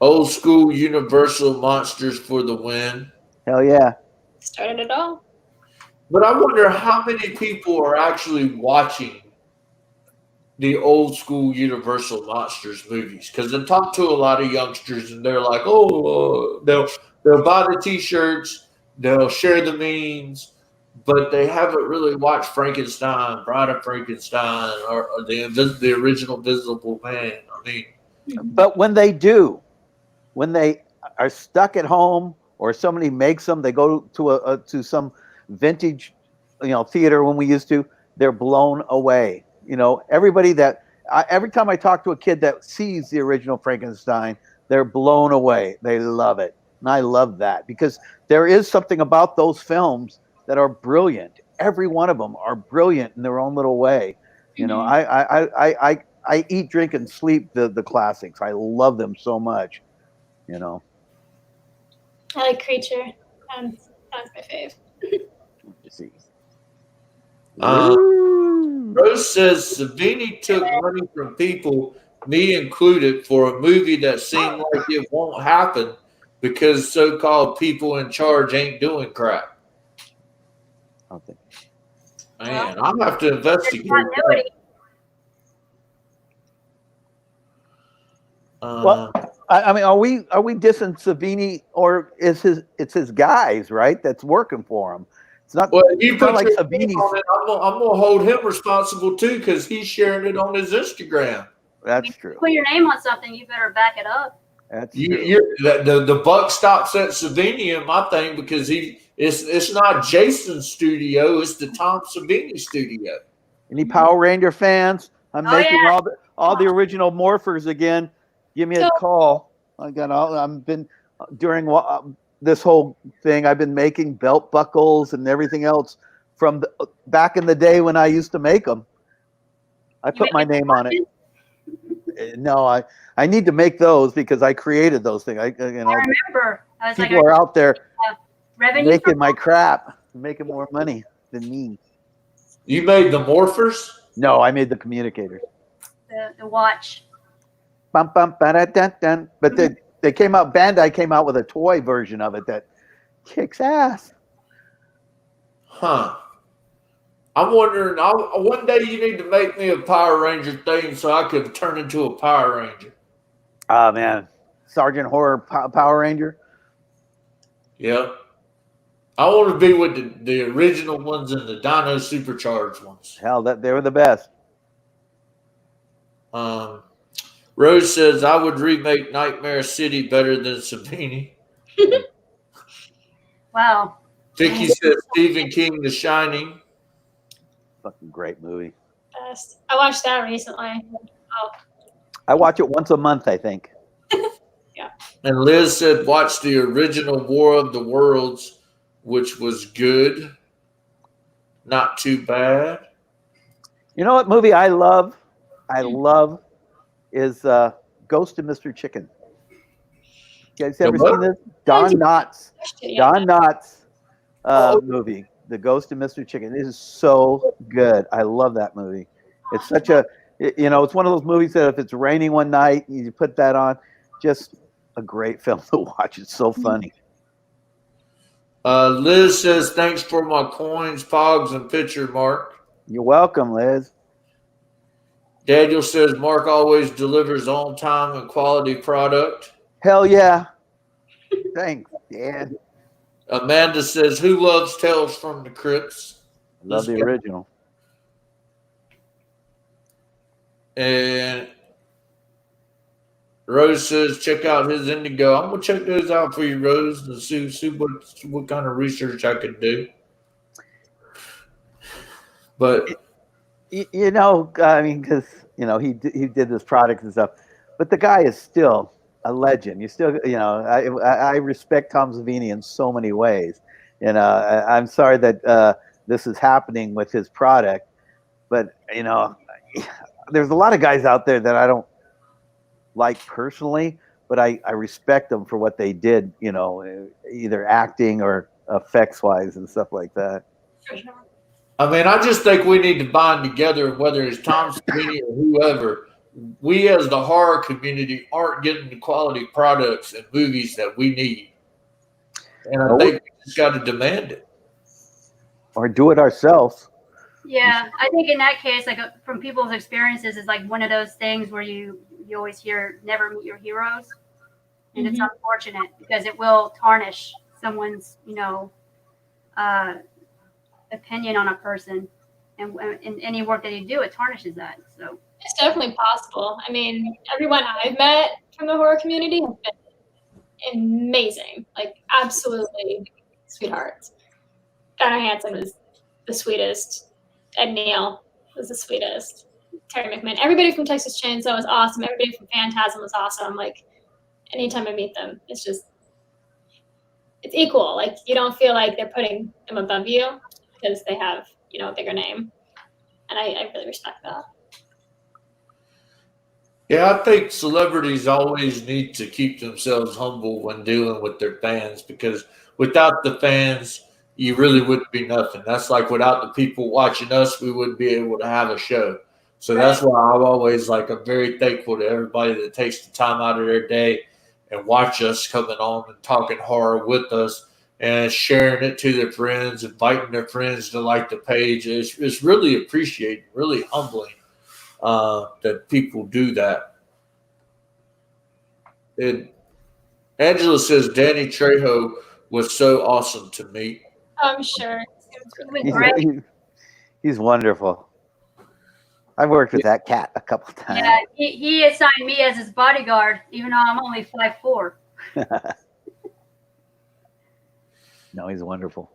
Old school Universal Monsters for the win. Hell yeah. Started it all. But I wonder how many people are actually watching the old school Universal Monsters movies, because I talk to a lot of youngsters and they're like, they'll buy the T-shirts, they'll share the memes, but they haven't really watched Frankenstein, Bride of Frankenstein, or the original Invisible Man. I mean, but when they do, when they are stuck at home or somebody makes them, they go to some vintage, theater when we used to, they're blown away. Everybody every time I talk to a kid that sees the original Frankenstein, they're blown away. They love it. And I love that because there is something about those films that are brilliant. Every one of them are brilliant in their own little way. I eat, drink, and sleep the classics. I love them so much. I like Creature. That's my fave. Let's see. Rose says Savini took money from people, me included, for a movie that seemed like it won't happen because so-called people in charge ain't doing crap. Okay. Man, I'll have to investigate. Well, I mean, are we dissing Savini, or it's his guys, right? That's working for him. It's not. Well, you put like Savini on it. I'm gonna hold him responsible too because he's sharing it on his Instagram. That's true. Put your name on something, you better back it up. That's true. true. The buck stops at Savini in my thing because it's not Jason's studio, it's the Tom Savini studio. Any Power Ranger fans? I'm making all the original morphers again. Give me a call. During this whole thing, I've been making belt buckles and everything else from back in the day when I used to make them. I put my name on it. No, I need to make those because I created those things. I remember. I was People are out there revenue making my crap, making more money than me. You made the morphers? No, I made the communicators. the watch. Bum, bum, ba-da-dun, dun. But they came out. Bandai came out with a toy version of it that kicks ass. Huh. I'm wondering, one day you need to make me a Power Ranger thing so I can turn into a Power Ranger. Oh man, Sergeant Horror Power Ranger. Yeah. I want to be with the original ones and the Dino Supercharged ones. Hell, they were the best. Rose says, I would remake Nightmare City better than Savini. Wow. Vicky says, Stephen King, The Shining. Fucking great movie. Best. I watched that recently. Oh, I watch it once a month, I think. yeah. And Liz said, watch the original War of the Worlds, which was good. Not too bad. You know what movie I love? I love is Ghost of Mr. Chicken. You guys ever seen this? Don Knotts. Don Knotts movie, The Ghost of Mr. Chicken. It is so good. I love that movie. It's such a, it's one of those movies that if it's raining one night, you put that on. Just a great film to watch. It's so funny. Liz says, thanks for my coins, pogs, and picture, Mark. You're welcome, Liz. Daniel says, Mark always delivers on time and quality product. Hell yeah. Thanks, Dan. Amanda says, who loves Tales from the Crypts? Love the original. And Rose says, check out his Indigo. I'm going to check those out for you, Rose, and see what kind of research I can do. But, I mean, because, he did this product and stuff, but the guy is still a legend. You still, I respect Tom Savini in so many ways. I'm sorry that this is happening with his product, but, there's a lot of guys out there that I don't like personally, but I respect them for what they did, either acting or effects wise and stuff like that. I mean, I just think we need to bind together, whether it's Tom Savini or whoever. We as the horror community aren't getting the quality products and movies that we need. And I think we just got to demand it. Or do it ourselves. Yeah, I think in that case, like from people's experiences, is like one of those things where you always hear never meet your heroes. And it's unfortunate because it will tarnish someone's, opinion on a person. And in any work that you do, it tarnishes that. So it's definitely possible. I mean, everyone I've met from the horror community has been amazing. Like, absolutely sweethearts. Donna Hansen was the sweetest. Ed Neal was the sweetest. Terry McMahon. Everybody from Texas Chainsaw was awesome. Everybody from Phantasm was awesome. Like, anytime I meet them, it's equal. Like, you don't feel like they're putting them above you because they have, a bigger name. And I really respect that. Yeah, I think celebrities always need to keep themselves humble when dealing with their fans, because without the fans, you really wouldn't be nothing. That's like without the people watching us, we wouldn't be able to have a show. So that's why I'm very thankful to everybody that takes the time out of their day and watch us coming on and talking horror with us and sharing it to their friends, inviting their friends to like the page. It's really appreciated, really humbling that people do that. And Angela says Danny Trejo was so awesome to meet. I'm sure. He's wonderful. I've worked with that cat a couple times. Yeah, he assigned me as his bodyguard, even though I'm only 5'4". No, he's wonderful.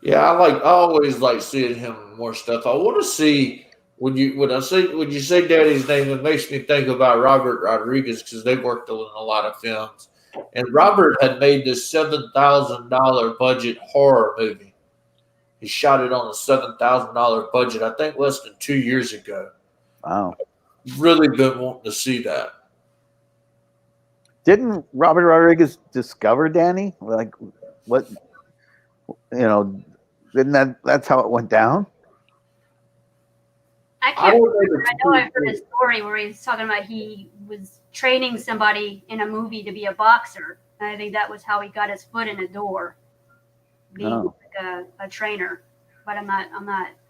Yeah, I always like seeing him in more stuff. I want to see when you say Daddy's name, it makes me think about Robert Rodriguez because they worked on a lot of films. And Robert had made this $7,000 budget horror movie. He shot it on a $7,000 budget, I think less than 2 years ago. Wow. Really been wanting to see that. Didn't Robert Rodriguez discover Danny? Like, what? Didn't that's how it went down? I I can't don't remember. think I know I've heard a story where he's talking about he was training somebody in a movie to be a boxer. And I think that was how he got his foot in the door, being like a trainer. But I'm not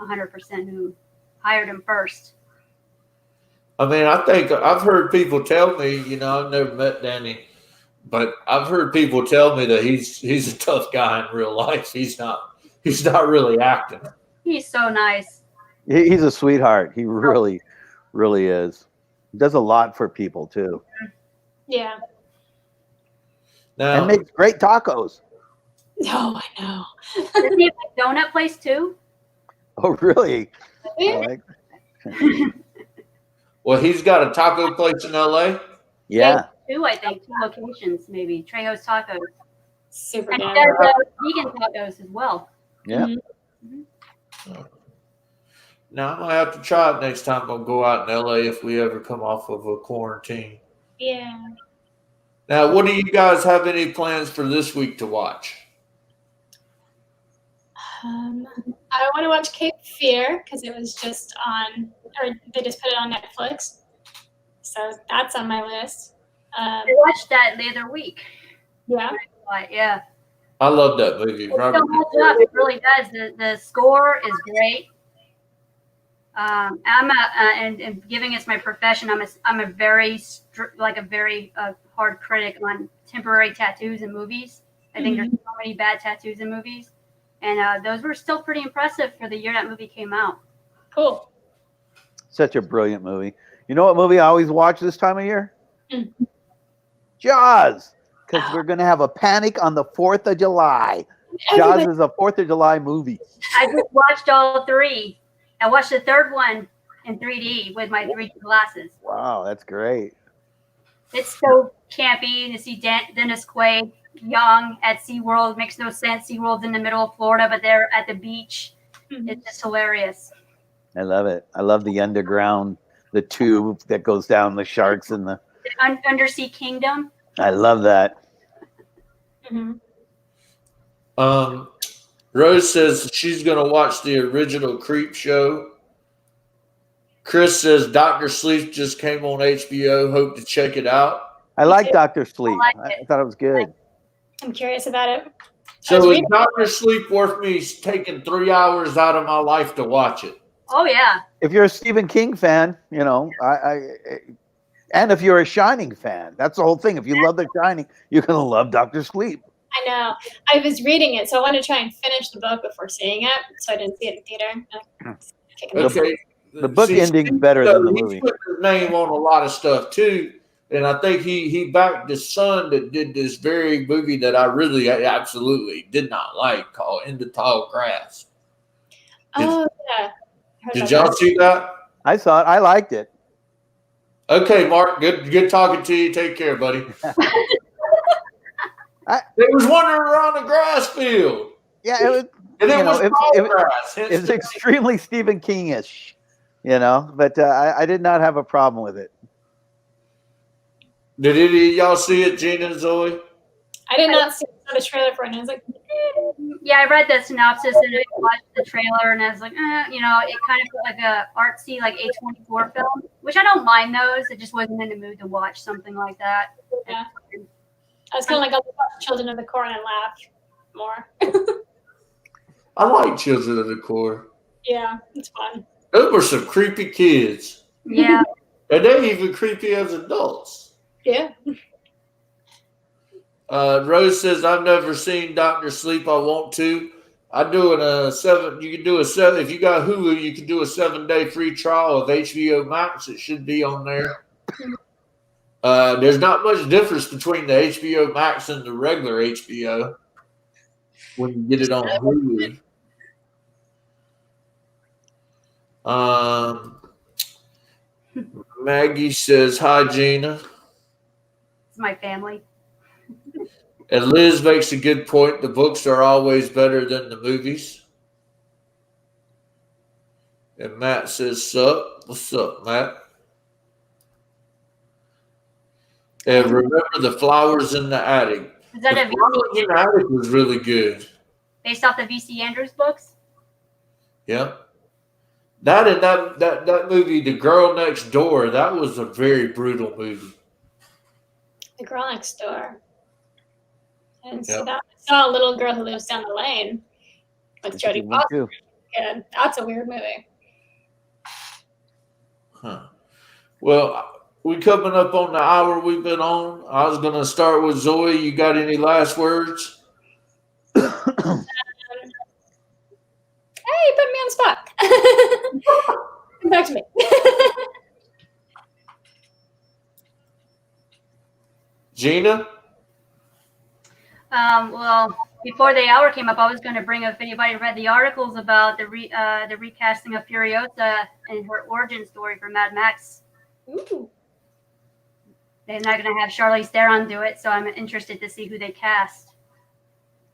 100% who hired him first. I mean, I think I've heard people tell me, I've never met Danny, but I've heard people tell me that he's a tough guy in real life. He's not really acting. He's so nice. He's a sweetheart. He really, really is. He does a lot for people too, Yeah. Now, and makes great tacos. Oh, I know. Does he have a donut place too? Oh, really? I like well, he's got a taco place in LA. Yeah. Two, I think, 2 locations maybe. Trejo's Tacos. Super And he down. does vegan tacos as well. Yeah. Now I'm gonna have to try it next time I'll go out in LA if we ever come off of a quarantine. Yeah. Now, what do you guys have any plans for this week to watch? I want to watch Cape Fear because it was just on, or they just put it on Netflix. So that's on my list. I watched that the other week. Yeah. Yeah. I love that movie. It still holds up. It really does. The score is great. And giving it's my profession, I'm a very hard critic on temporary tattoos in movies. I think there's so many bad tattoos in movies, and those were still pretty impressive for the year that movie came out. Cool. Such a brilliant movie. You know what movie I always watch this time of year? Jaws. Because we're going to have a panic on the 4th of July. Jaws is a 4th of July movie. I just watched all 3. I watched the 3rd one in 3D with my 3D glasses. Wow, that's great. It's so campy to see Dennis Quaid young at SeaWorld. Makes no sense. SeaWorld's in the middle of Florida, but they're at the beach. It's just hilarious. I love it. I love the underground, the tube that goes down, the sharks and the Undersea Kingdom. I love that. Rose says she's going to watch the original Creep Show. Chris says Dr. Sleep just came on HBO. Hope to check it out. I like Dr. Sleep. I I thought it was good. I'm curious about it. So is Dr. Sleep worth me taking 3 hours out of my life to watch it? Oh, yeah. If you're a Stephen King fan, and if you're a Shining fan, that's the whole thing. If you love The Shining, you're going to love Dr. Sleep. I know. I was reading it, so I wanted to try and finish the book before seeing it, so I didn't see it in theater. Okay. The book ending is better than the movie. He put his name on a lot of stuff too, and I think he backed his son that did this very movie that I absolutely did not like called In the Tall Grass. Oh yeah. Did y'all see that? I saw it. I liked it. Okay, Mark. Good talking to you. Take care, buddy. It was wandering around the grass field. Yeah, it was. And it was tall grass. It was extremely Stephen King-ish, but I did not have a problem with it. Did any of y'all see it, Gina and Zoe? I did not see the trailer for it, and I was like, Yeah, I read the synopsis and I watched the trailer, and I was like, it kind of felt like a artsy, like A24 film, which I don't mind those. I just wasn't in the mood to watch something like that. Yeah. I was kind of like, I'll watch Children of the Corn and laugh more. I like Children of the Corn. Yeah, it's fun. Those were some creepy kids. Yeah. And they even creepy as adults. Yeah. Rose says, I've never seen Dr. Sleep. I want to. I'm doing you can do a 7. If you got Hulu, you can do a 7-day free trial of HBO Max. It should be on there. There's not much difference between the HBO Max and the regular HBO when you get it on Hulu. Maggie says, hi, Gina. It's my family. And Liz makes a good point. The books are always better than the movies. And Matt says, sup? What's up, Matt? And remember the flowers in the attic. Is that The a flowers in the attic was really good. based off the V.C. Andrews books? Yep. That and that movie, The Girl Next Door, that was a very brutal movie. The Girl Next Door. And so Yep. that I saw a little girl who lives down the lane with That's a Jodie good one, Foster. too. Yeah, that's a weird movie. Huh. Well, we coming up on the hour we've been on. I was gonna start with Zoe. You got any last words? Hey, you put me on the spot. Come back to me. Gina? Well, before the hour came up, I was going to bring up if anybody read the articles about the recasting of Furiosa and her origin story for Mad Max. Ooh. They're not going to have Charlize Theron do it, so I'm interested to see who they cast.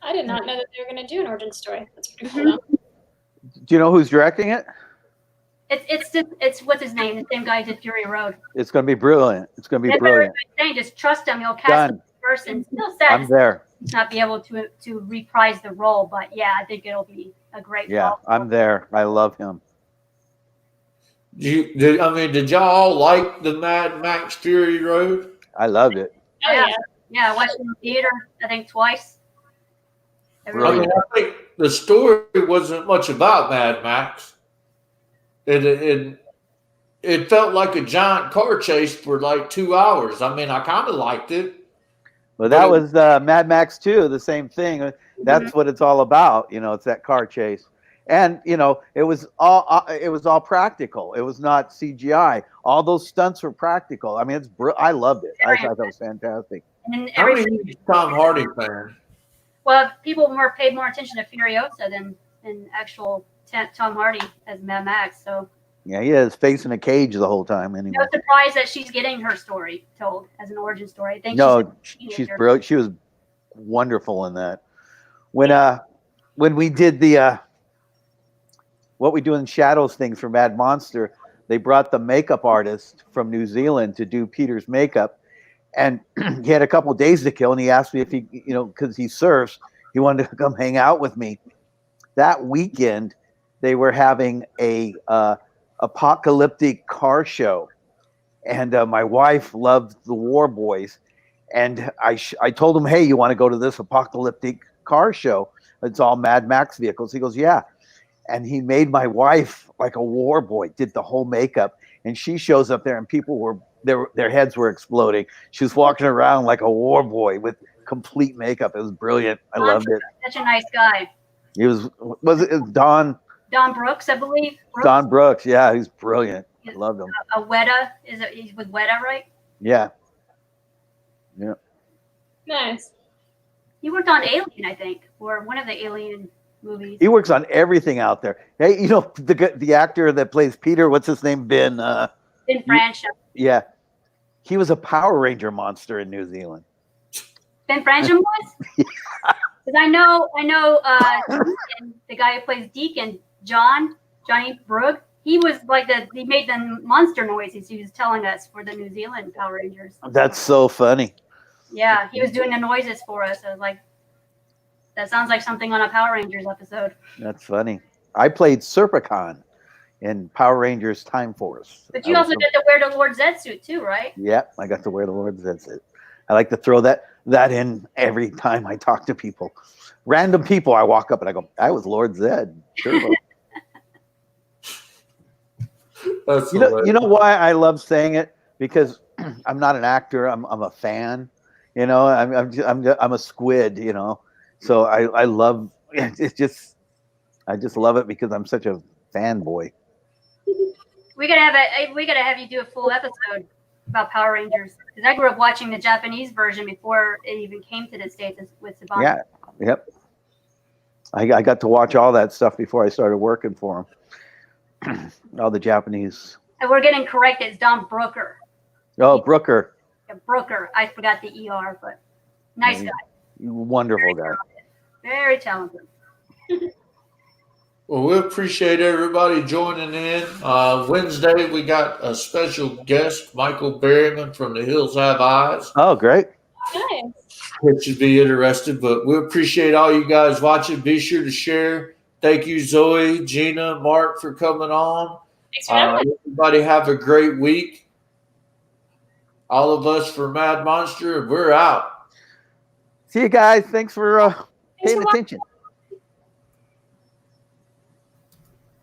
I did not know that they were going to do an origin story. That's pretty cool. Though. Do you know who's directing it? It's what's his name? The same guy who did Fury Road. It's going to be brilliant. It's going to be That's brilliant. saying, just trust him. He'll cast Done. the person. Still I'm sad there. to not be able to reprise the role, but yeah, I think it'll be a great. Yeah, role. I'm there. I love him. Did y'all all like the Mad Max Fury Road? I loved it. Oh, yeah. Yeah, I watched it in the theater, I think twice. Brilliant. I think the story wasn't much about Mad Max. It felt like a giant car chase for like 2 hours. I kind of liked it. Well, that was Mad Max 2, the same thing. That's what it's all about. It's that car chase. And, it was all practical. It was not CGI. All those stunts were practical. I loved it. I thought that was fantastic. And I'm a huge Tom Hardy fan. well, people paid more attention to Furiosa than actual Tom Hardy as Mad Max. So Yeah, he has face in a cage the whole time. Anyway. no surprise that she's getting her story told as an origin story. I think she's brilliant. She was wonderful in that. When we did the What We Do in Shadows things for Mad Monster, they brought the makeup artist from New Zealand to do Peter's makeup, and he had a couple days to kill, and he asked me if he, because he surfs, he wanted to come hang out with me. That weekend, they were having a apocalyptic car show, and my wife loved the War Boys, and I told him, hey, you want to go to this apocalyptic car show? It's all Mad Max vehicles. He goes, yeah. And he made my wife like a war boy, did the whole makeup, and she shows up there, and people were their heads were exploding. She was walking around like a war boy with complete makeup. It was brilliant. I loved it. Such a nice guy. He was it Don Brooks, I believe. Don Brooks, yeah, he's brilliant. I loved him. He's with Weta, right? Yeah. Nice. He worked on Alien, I think, or one of the Alien movies. He works on everything out there. Hey, the actor that plays Peter, what's his name? Ben Franchot. Yeah. He was a Power Ranger monster in New Zealand. Ben Franchot was? Because I know Deacon, the guy who plays Deacon, Johnny Brugge, he was he made the monster noises he was telling us for the New Zealand Power Rangers. That's so funny. Yeah, he was doing the noises for us. I was like, that sounds like something on a Power Rangers episode. That's funny. I played Serpicon in Power Rangers Time Force. But you also get to wear the Lord Zed suit too, right? Yeah, I got to wear the Lord Zed suit. I like to throw that in every time I talk to people. Random people, I walk up and I go, I was Lord Zed. Turbo. That's you know why I love saying it? Because I'm not an actor. I'm a fan. I'm a squid. So I love it. I just love it because I'm such a fanboy. We gotta have you do a full episode about Power Rangers, because I grew up watching the Japanese version before it even came to the States with Saban. Yeah. Yep. I got to watch all that stuff before I started working for him. All the Japanese. And we're getting corrected. It's Don Brooker. Oh, Brooker. Yeah, Brooker. I forgot the ER, but nice guy. Wonderful guy. Very talented. Well, we appreciate everybody joining in. Wednesday, we got a special guest, Michael Berryman from The Hills Have Eyes. Oh, great. Nice. It should be interesting, but we appreciate all you guys watching. Be sure to share. Thank you, Zoe, Gina, Mark, for coming on. Thanks for having us. Everybody have a great week. All of us for Mad Monster, we're out. See you guys. Thanks for Thanks paying for watching. attention.